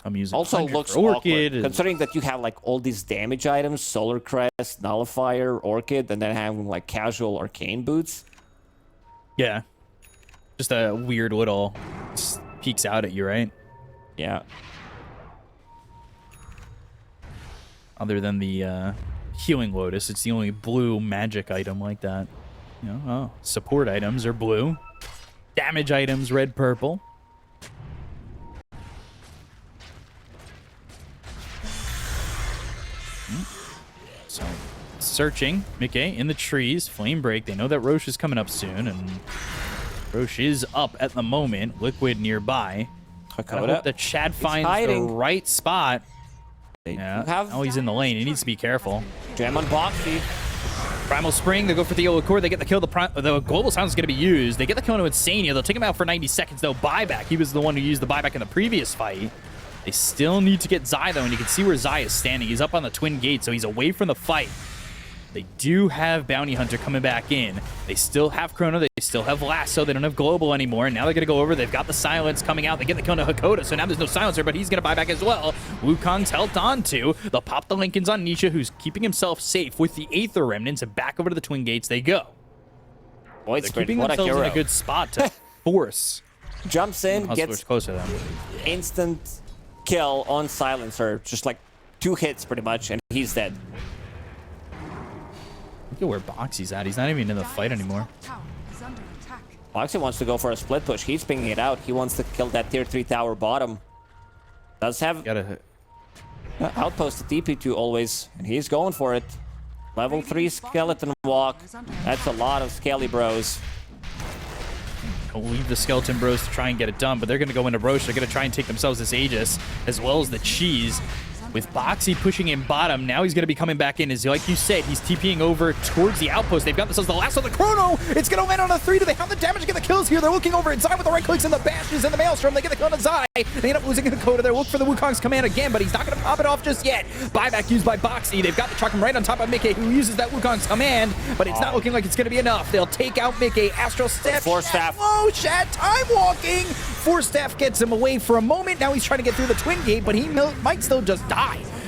I'm using Also 100 looks for Orchid. awkward, considering that you have, like, all these damage items, Solar Crest, Nullifier, Orchid, and then having, like, casual Arcane boots. Yeah. Just a weird little... Just peeks out at you, right? Yeah. Other than the Healing Lotus, it's the only blue magic item like that. You know, oh, support items are blue. Damage items, red, purple. So, searching. Mickey in the trees. Flame break. They know that Roche is coming up soon, and Roche is up at the moment. Liquid nearby. I hope that Chad finds the right spot. Yeah, oh, he's in the lane. He needs to be careful. Jam on Boxy. Primal Spring, they go for the Yellow Core. They get the kill. The Global Silence is going to be used. They get the kill into Insania. They'll take him out for 90 seconds, though. Buyback. He was the one who used the buyback in the previous fight. They still need to get Zai, though, and you can see where Zai is standing. He's up on the Twin Gate, so he's away from the fight. They do have Bounty Hunter coming back in. They still have Chrono. They still have Lasso. They don't have Global anymore. Now they're going to go over. They've got the Silence coming out. They get the kill on Hakoda, so now there's no Silencer, but he's going to buy back as well. Wukong's held on to. They'll pop the Lincolns on Nisha, who's keeping himself safe with the Aether Remnants, and back over to the Twin Gates they go. Boy, they're keeping themselves in a good spot to force. Jumps in, gets closer to them. Instant kill on Silencer. Just like 2 hits, pretty much, and he's dead. Look at where Boxy's at. He's not even in the fight anymore. Tower is under attack. Boxy wants to go for a split push. He's pinging it out. He wants to kill that tier 3 tower bottom. Does have Gotta. outpost at DP2 always, and he's going for it. Level 3 skeleton walk. That's a lot of scaly bros. I'll leave the Skeleton Bros to try and get it done, but they're going to go into Roche. They're going to try and take themselves this Aegis, as well as the Cheese. With Boxy pushing in bottom, now he's going to be coming back in. As like you said, he's TPing over towards the outpost. They've got themselves the last of the Chrono. It's going to land on a 3. Do they have the damage to get the kills here? They're looking over inside with the right clicks and the bashes and the Maelstrom. They get the kill on Zai. They end up losing the Dakota there. Look for the Wukong's command again, but he's not going to pop it off just yet. Buyback used by Boxy. They've got the Chuck him right on top of Mickey, who uses that Wukong's command, but it's not looking like it's going to be enough. They'll take out Mickey. Astral Step. Force Staff. Oh, Shad time walking. Force Staff gets him away for a moment. Now he's trying to get through the Twin Gate, but he might still just die.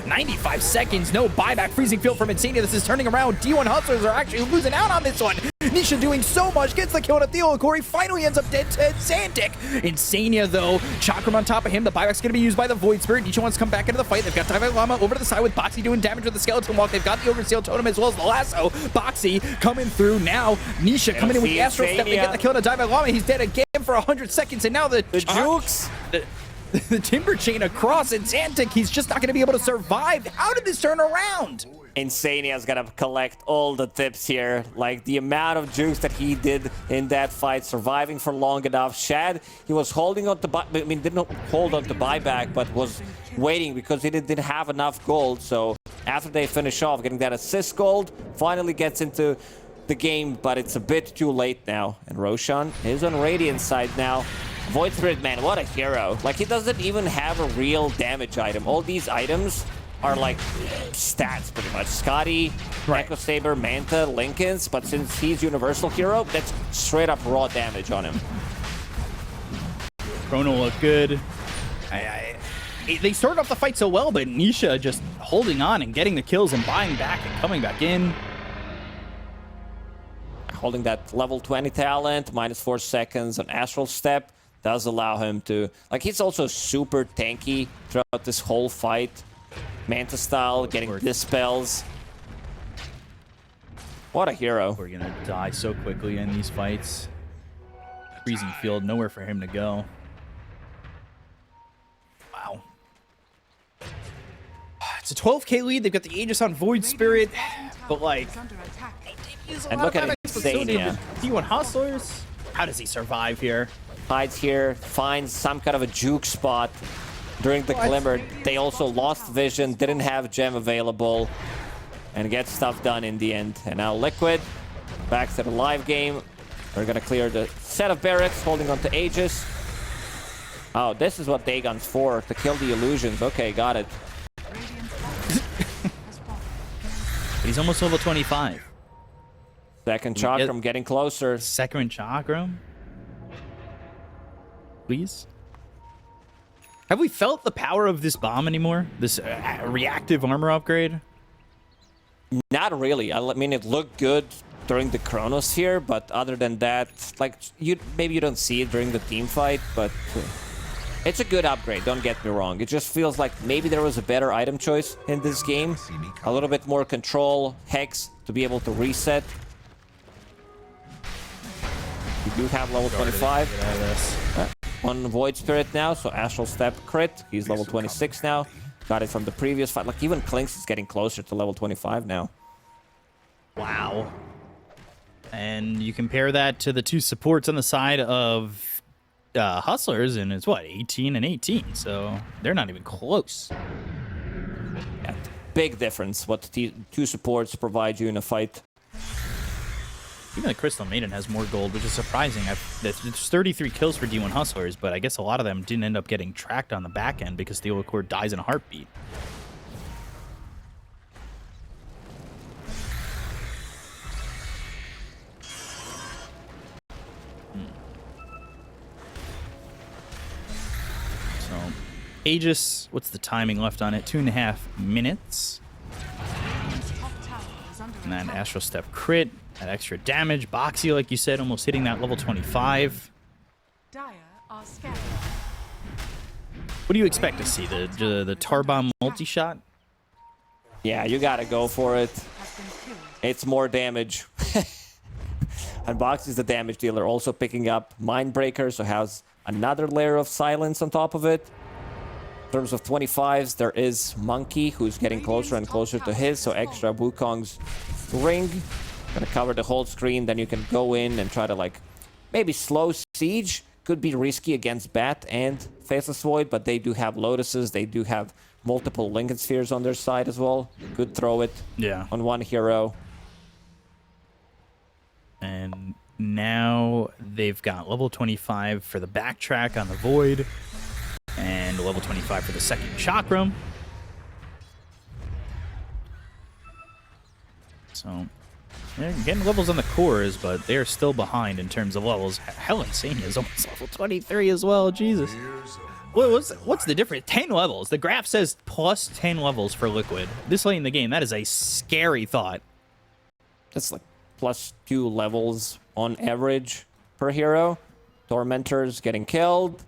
95 seconds, no buyback, freezing field from Insania. This is turning around. D1 Hustlers are actually losing out on this one. Nisha doing so much, gets the kill on Theo. Corey finally ends up dead to Xantic. Insania, though, Chakram on top of him. The buyback's going to be used by the Void Spirit. Nisha wants to come back into the fight. They've got Divine Llama over to the side with Boxy doing damage with the Skeleton Walk. They've got the Ogre Seal Totem as well as the Lasso. Boxy coming through now. Nisha coming in with the Astral Step. They get the kill on Divine Llama. He's dead again for 100 seconds, and now the Jukes. The Timber Chain across and Xantic, he's just not going to be able to survive. How did this turn around? Insania's gonna collect all the tips here. Like the amount of jukes that he did in that fight, surviving for long enough. Shad, he was holding on to didn't hold on to buyback, but was waiting because he didn't have enough gold. So after they finish off, getting that assist gold, finally gets into the game, but it's a bit too late now. And Roshan is on Radiant's side now. Void Spirit, man, what a hero. Like, he doesn't even have a real damage item. All these items are like stats, pretty much. Scotty, Echo Saber, Manta, Lincoln's, but since he's Universal Hero, that's straight up raw damage on him. Chrono looked good. They started off the fight so well, but Nisha just holding on and getting the kills and buying back and coming back in. Holding that level 20 talent, -4 seconds on Astral Step, does allow him to... Like, he's also super tanky throughout this whole fight. Manta style, getting dispels. What a hero. We're gonna die so quickly in these fights. Freezing field, nowhere for him to go. Wow. It's a 12k lead. They've got the Aegis on Void Spirit, but like... And look at Insania. D1 Hustlers. How does he survive here? Hides here, finds some kind of a juke spot during the Glimmer. They also lost vision, didn't have gem available, and get stuff done in the end. And now Liquid, back to the live game. We're gonna clear the set of barracks, holding on to Aegis. Oh, this is what Dagon's for, to kill the illusions. Okay, got it. But he's almost level 25. Second Chakram getting closer. Second Chakram? Please? Have we felt the power of this bomb anymore? This reactive armor upgrade? Not really. I mean, it looked good during the Chronosphere, but other than that, like, maybe you don't see it during the team fight, but it's a good upgrade, don't get me wrong. It just feels like maybe there was a better item choice in this game. A little bit more control, Hex to be able to reset. We do have level 25. On Void Spirit now, so Astral Step crit. He's level 26 now. Got it from the previous fight. Like, even Klinks is getting closer to level 25 now. Wow. And you compare that to the two supports on the side of Hustlers, and it's what, 18 and 18, so they're not even close. Yeah, big difference what the two supports provide you in a fight. Even the Crystal Maiden has more gold, which is surprising. There's 33 kills for D1 Hustlers, but I guess a lot of them didn't end up getting tracked on the back end because the Core dies in a heartbeat. So, Aegis, what's the timing left on it? 2.5 minutes. And then Astral Step crit. That extra damage. Boxy, like you said, almost hitting that level 25. Dire are scared. What do you expect to see? The Tar Bomb multi-shot? Yeah, you gotta go for it. Has been killed. it's more damage. And Box is the damage dealer, also picking up Mindbreaker, so has another layer of silence on top of it. In terms of 25s, there is Monkey, who's getting closer and closer to his, so extra Wukong's ring. Gonna cover the whole screen, then you can go in and try to, like, maybe slow siege. Could be risky against Bat and Faceless Void, but they do have Lotuses, they do have multiple Lincoln Spheres on their side as well. Could throw it on one hero. And now they've got level 25 for the backtrack on the Void. And level 25 for the second Chakram. So, they're getting levels on the cores, but they're still behind in terms of levels. Hell, Insania is almost level 23 as well. Jesus. What's the difference? 10 levels. The graph says plus 10 levels for Liquid. This late in the game, that is a scary thought. That's like plus 2 levels on average per hero. Tormentor's getting killed.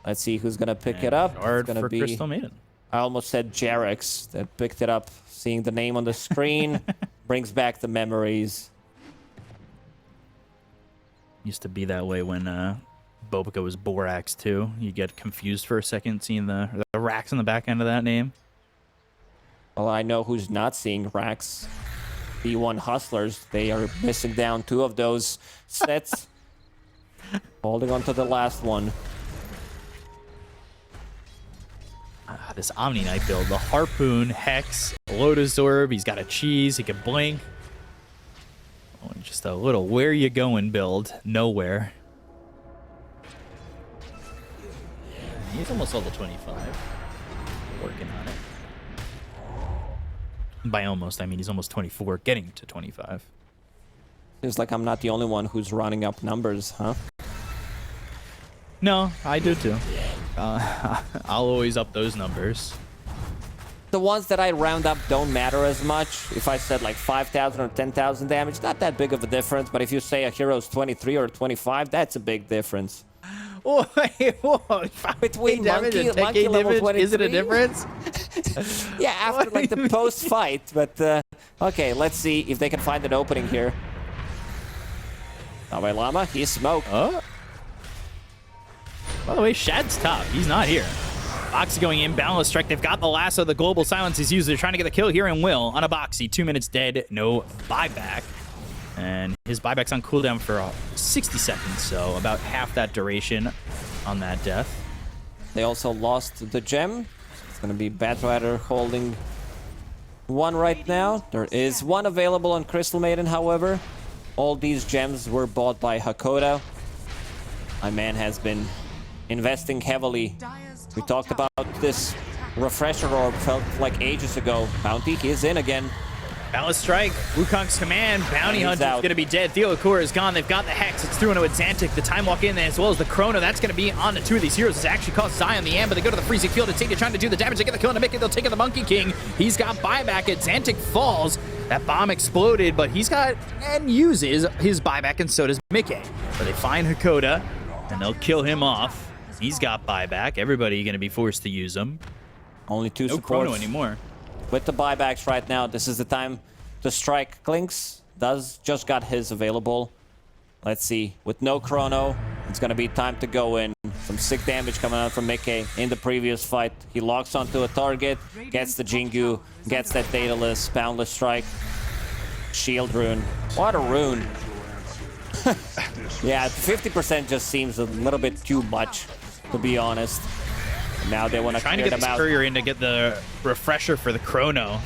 Let's see who's gonna pick it up. Hard it's gonna for be Crystal Maiden. I almost said Jarex that picked it up. Seeing the name on the screen brings back the memories. Used to be that way when Bobica was Borax too. You get confused for a second seeing the racks on the back end of that name. Well, I know who's not seeing racks. B1 Hustlers. They are missing down 2 of those sets. Holding on to the last one. This Omni Knight build, the Harpoon, Hex, Lotus Orb, he's got a cheese, he can blink. Oh, and just a little where you going build, nowhere. He's almost level 25. Working on it. By almost, I mean he's almost 24, getting to 25. Seems like I'm not the only one who's running up numbers, huh? No, I do too. I'll always up those numbers. The ones that I round up don't matter as much. If I said like 5,000 or 10,000 damage, not that big of a difference. But if you say a hero's 23 or 25, that's a big difference. Whoa, Between damage monkey, and 10K monkey level damage, 23? is it a difference? Yeah, after like the post-fight. But okay, let's see if they can find an opening here. Dalai Lama, he's smoked. Oh. By the way, Shad's top. He's not here. Boxy going in, Boundless Strike. They've got the lasso. The global silence is used. They're trying to get the kill here and will on a Boxy. 2 minutes dead, no buyback. And his buyback's on cooldown for 60 seconds, so about half that duration on that death. They also lost the gem. It's going to be Batrider holding one right now. There is one available on Crystal Maiden, however. All these gems were bought by Hakoda. My man has been investing heavily. We talked about this refresher orb, felt like ages ago. Bounty, he is in again. Boundless Strike, Wukong's command, Bounty And he's Hunter's out. going to be dead. Theolacor is gone. They've got the Hex. It's through into Xantic. The Time Walk in there as well as the Chrono. That's going to be on the 2 of these heroes. It's actually cost Zion the Amber, but they go to the freezing field. It's Taker trying to do the damage. They get the kill on Mickey. They'll take the Monkey King. He's got buyback. Xantic falls. That bomb exploded, but he's got and uses his buyback, and so does Mickey. But they find Hakoda, and they'll kill him off. He's got buyback. Everybody going to be forced to use him. Only 2 No supports. Chrono anymore. With the buybacks right now, this is the time to strike. Clinks just got his available. Let's see. With no Chrono, it's going to be time to go in. Some sick damage coming out from Mickey in the previous fight. He locks onto a target, gets the Jingu, gets that Daedalus, Boundless Strike, Shield Rune. What a rune. Yeah, 50% just seems a little bit too much, to be honest. Now they want to Trying to clear get them this out. courier in to get the refresher for the Chrono.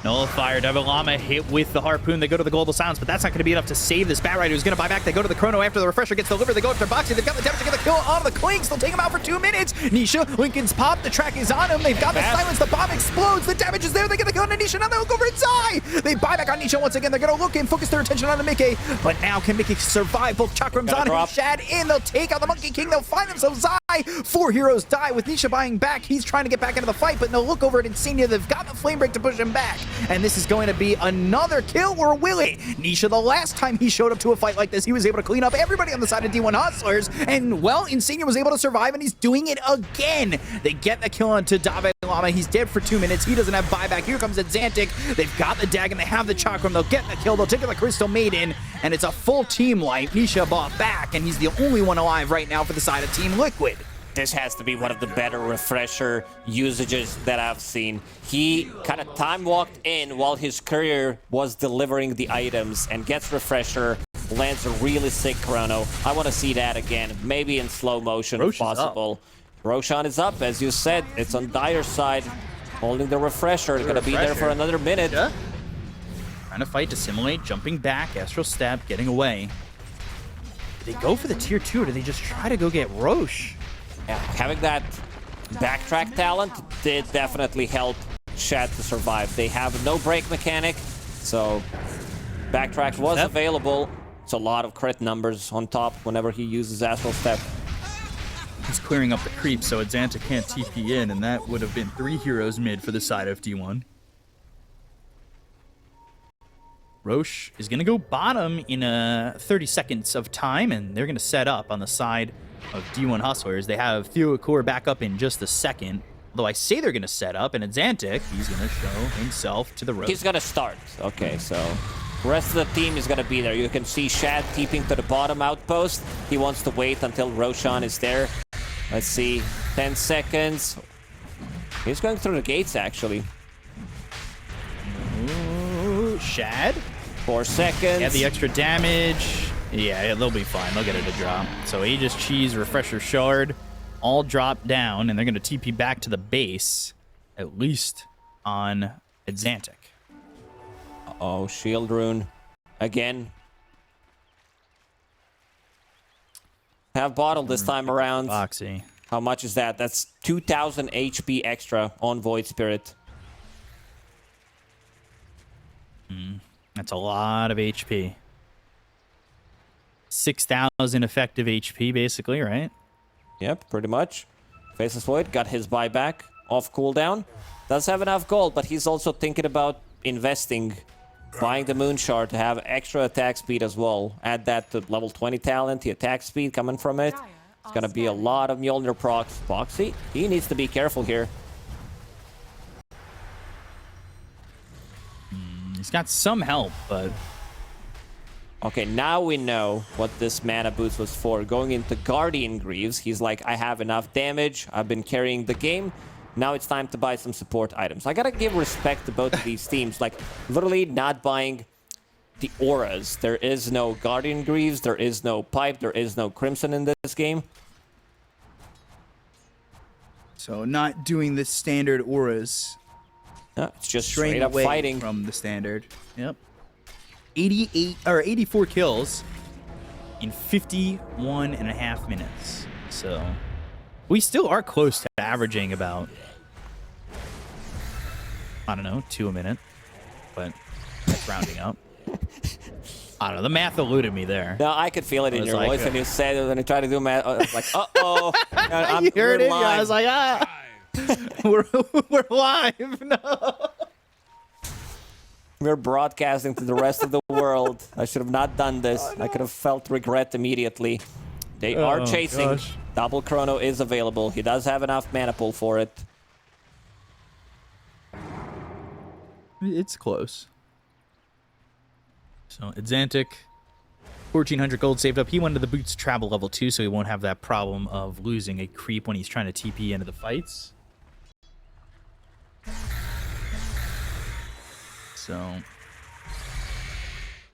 Nullifier, Devil Llama hit with the Harpoon. They go to the Global Silence, but that's not going to be enough to save this Batrider who's going to buy back. They go to the Chrono after the refresher gets delivered. They go after Boxy. They've got the damage to get the kill on the Clinks. They'll take him out for 2 minutes. Nisha, Lincoln's pop. The track is on him. They've got the silence. The bomb explodes. The damage is there. They get the kill on Nisha. Now they'll go for Zai. They buy back on Nisha once again. They're going to look and focus their attention on the Mickey. But now can Mickey survive? Both Chakrams on him. drop. Shad in. They'll take out the Monkey King. They'll find themselves Zai. 4 heroes die with Nisha buying back. He's trying to get back into the fight, but no, look over at Insania. They've got the flame break to push him back. And this is going to be another kill, or will it? Nisha, the last time he showed up to a fight like this, he was able to clean up everybody on the side of D1 Hustlers. And, well, Insania was able to survive, and he's doing it again. They get the kill onto Dalai Lama. He's dead for 2 minutes. He doesn't have buyback. Here comes Xantic. They've got the Dag, and they have the Chakram. They'll get the kill. They'll take the Crystal Maiden, and it's a full team wipe. Nisha bought back, and he's the only one alive right now for the side of Team Liquid. This has to be one of the better refresher usages that I've seen. He kind of time walked in while his courier was delivering the items and gets refresher, lands a really sick chrono. I want to see that again, maybe in slow motion if possible. Roshan is up, as you said. It's on Dire's side, holding the refresher. It's going to be there for another minute. Yeah. Trying to fight to simulate, jumping back, Astral Stab, getting away. Do they go for the tier 2, or do they just try to go get Roche? Yeah, having that backtrack talent did definitely help Shad to survive. They have no break mechanic, so backtrack was available. It's a lot of crit numbers on top whenever he uses Astral Step. He's clearing up the creep, so Xanta can't TP in, and that would have been 3 heroes mid for the side of D1. Roche is going to go bottom in 30 seconds of time, and they're going to set up on the side of D1 Hustlers. They have Theocore back up in just a second. Although I say they're going to set up, and Xantic, he's going to show himself to the road. He's going to start. Okay, so the rest of the team is going to be there. You can see Shad keeping to the bottom outpost. He wants to wait until Roshan is there. Let's see. 10 seconds. He's going through the gates, actually. Ooh, Shad? 4 seconds. Yeah, the extra damage. Yeah, they'll be fine. They'll get it to drop. So Aegis Cheese, Refresher Shard, all drop down, and they're going to TP back to the base, at least on Xantic. Uh-oh, Shield Rune. Again. Have bottle this time around. Foxy. How much is that? That's 2,000 HP extra on Void Spirit. That's a lot of HP. 6,000 effective HP, basically, right? Yep, pretty much. Faceless Void got his buyback off cooldown. Does have enough gold, but he's also thinking about investing, buying the Moon Shard to have extra attack speed as well. Add that to level 20 talent, the attack speed coming from it. It's gonna be a lot of Mjolnir procs. Foxy, he needs to be careful here. He's got some help, but... Okay, now we know what this mana boost was for. Going into Guardian Greaves, he's like, I have enough damage. I've been carrying the game. Now it's time to buy some support items. I gotta give respect to both of these teams. Like, literally not buying the auras. There is no Guardian Greaves. There is no Pipe. There is no Crimson in this game. So not doing the standard auras. No, it's just straight up away fighting. From the standard. Yep. 84 kills in 51 and a half minutes. So we still are close to averaging about, I don't know, 2 a minute, but that's rounding up. I don't know. The math eluded me there. No, I could feel it in your voice when you said it, when you tried to do math. I was like, uh-oh. You heard it? Yeah, I was like, we're live. No. We're broadcasting to the rest of the world. I should have not done this. I could have felt regret immediately. They are chasing. Gosh. Double Chrono is available. He does have enough mana pool for it. It's close. So, Xantic, 1,400 gold saved up. He went to the boots travel level 2, so he won't have that problem of losing a creep when he's trying to TP into the fights. So,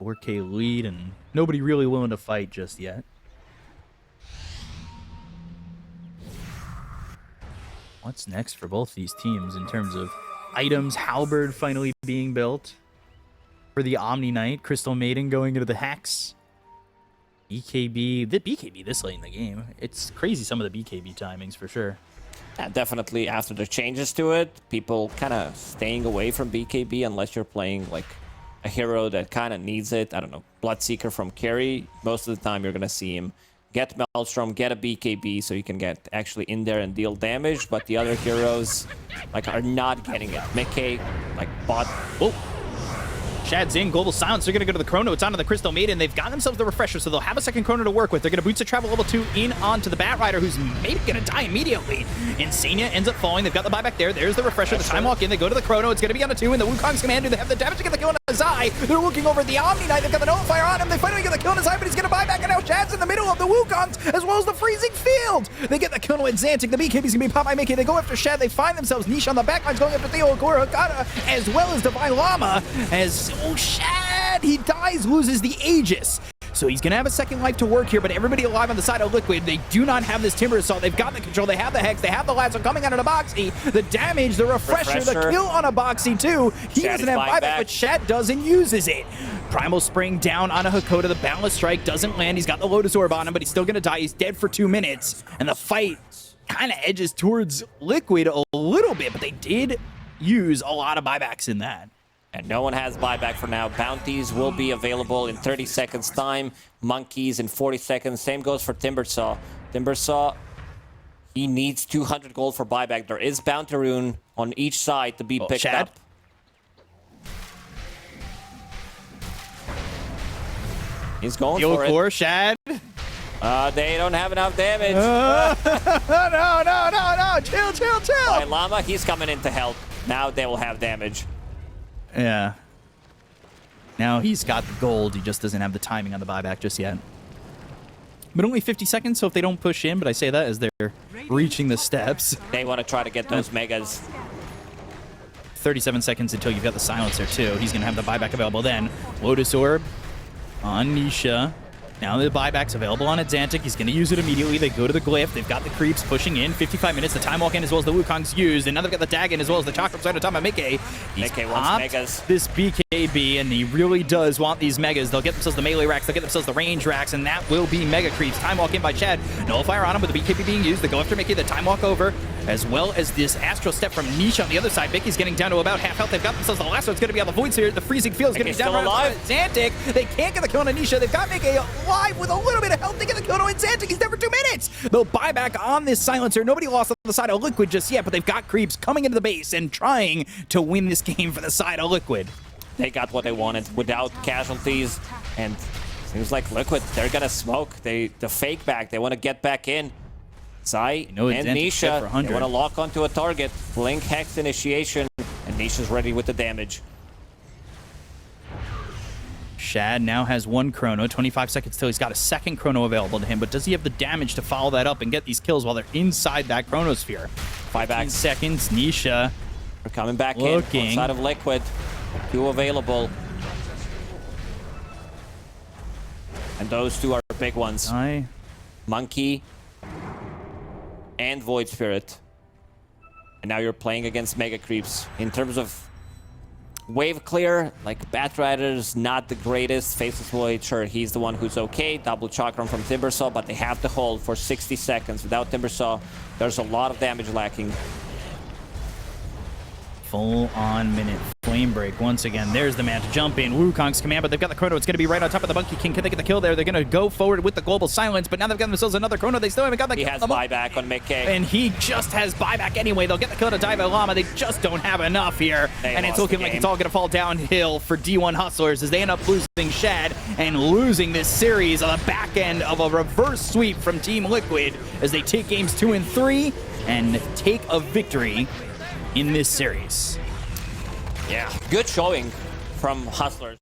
4K lead, and nobody really willing to fight just yet. What's next for both these teams in terms of items? Halberd finally being built for the Omni Knight. Crystal Maiden going into the Hex. BKB. The BKB this late in the game. It's crazy, some of the BKB timings for sure. Yeah, definitely after the changes to it, people kind of staying away from BKB unless you're playing like a hero that kind of needs it. I don't know, Bloodseeker from carry. Most of the time you're going to see him get Maelstrom, get a BKB, so you can get actually in there and deal damage. But the other heroes, like, are not getting it. Mickey, like, bot. Oh. Shad's in, Global Silence, they're going to go to the Chrono, it's onto the Crystal Maiden, they've got themselves the Refresher, so they'll have a second Chrono to work with. They're going to Boots of Travel level 2 in onto the Bat Rider, who's maybe going to die immediately. Insania ends up falling, they've got the buyback there, there's the Refresher, the Time Walk in, they go to the Chrono, it's going to be on a 2, and the Wukong's Commander, they have the damage to get the kill on Zai, they're looking over at the Omni Knight, they've got the Nullifier on him, they finally get the kill on Zai, but he's going to buy back, and now Shad's in the middle of the Wukongs, as well as the Freezing Field. They get the kill on Xantic, the BKB's going to be popped by Mickey, they go after Shad, they find themselves Niche on the backlines, going after Theo Agora Hakata, as well as Divine Llama, as, oh, Shad! He dies, loses the Aegis. So he's going to have a second life to work here, but everybody alive on the side of Liquid, they do not have this Timber Assault. They've got the control, they have the Hex, they have the Lasso coming out of the Boxy. The damage, the refresher, the kill on a Boxy too. He Shad doesn't have buyback, but Shad does and uses it. Primal Spring down on a Hakoda, the Boundless Strike doesn't land. He's got the Lotus Orb on him, but he's still going to die. He's dead for 2 minutes, and the fight kind of edges towards Liquid a little bit, but they did use a lot of buybacks in that. And no one has buyback for now. Bounties will be available in 30 seconds time. Monkeys in 40 seconds. Same goes for Timbersaw. Timbersaw, he needs 200 gold for buyback. There is Bounty Rune on each side to be picked Shad? up. He's going for it. Shad. They don't have enough damage. No. Chill. Llama, he's coming in to help. Now they will have damage. Yeah. Now he's got the gold. He just doesn't have the timing on the buyback just yet. But only 50 seconds, so if they don't push in, but I say that as they're reaching the steps. They want to try to get those megas. 37 seconds until you've got the silencer too. He's going to have the buyback available then. Lotus Orb on Nisha. Now the buyback's available on Xantic. He's going to use it immediately. They go to the Glyph. They've got the creeps pushing in. 55 minutes. The Time Walk in as well as the Wukong's used. And now they've got the Dagon as well as the Chakram side on top of Mickey. He's Mickey wants popped megas. this BKB, and he really does want these megas. They'll get themselves the melee racks. They'll get themselves the range racks, and that will be mega creeps. Time Walk in by Chad. Nullifier on him with the BKB being used. They go after Mickey. The Time Walk over, as well as this Astral Step from Niche on the other side. Mickey's getting down to about half health. They've got themselves the last one. It's going to be on the Void Sphere. The Freezing Field is going to be down right on Xantic. They can't get the kill on Nisha. They've got Mickey alive with a little bit of health. They get the kill on Xantic. He's there for 2 minutes. They'll buy back on this silencer. Nobody lost on the side of Liquid just yet, but they've got creeps coming into the base and trying to win this game for the side of Liquid. They got what they wanted without casualties, and seems like Liquid, they're gonna smoke. The fake back, they want to get back in. Zai and Nisha, they want to lock onto a target. Blink Hex initiation, and Nisha's ready with the damage. Shad now has 1 Chrono, 25 seconds till he's got a second Chrono available to him, but does he have the damage to follow that up and get these kills while they're inside that Chronosphere? 5 seconds, Nisha. They're coming back in, outside of Liquid. 2 available. And those 2 are big ones. Monkey and Void Spirit. And now you're playing against Mega Creeps. In terms of wave clear, like Bat Rider's not the greatest. Faceless Void, sure, he's the one who's okay. Double Chakram from Timbersaw, but they have to hold for 60 seconds. Without Timbersaw, there's a lot of damage lacking. Full on minute. Flame Break once again. There's the man to jump in. Wukong's command, but they've got the Chrono. It's going to be right on top of the Monkey King. Can they get the kill there? They're going to go forward with the Global Silence, but now they've got themselves another Chrono. They still haven't got the kill. He has buyback on Mickey. And he just has buyback anyway. They'll get the kill to Dive Llama. They just don't have enough here. And it's looking like it's all going to fall downhill for D1 Hustlers as they end up losing Shad and losing this series on the back end of a reverse sweep from Team Liquid as they take games 2 and 3 and take a victory in this series. Yeah, good showing from Hustlers.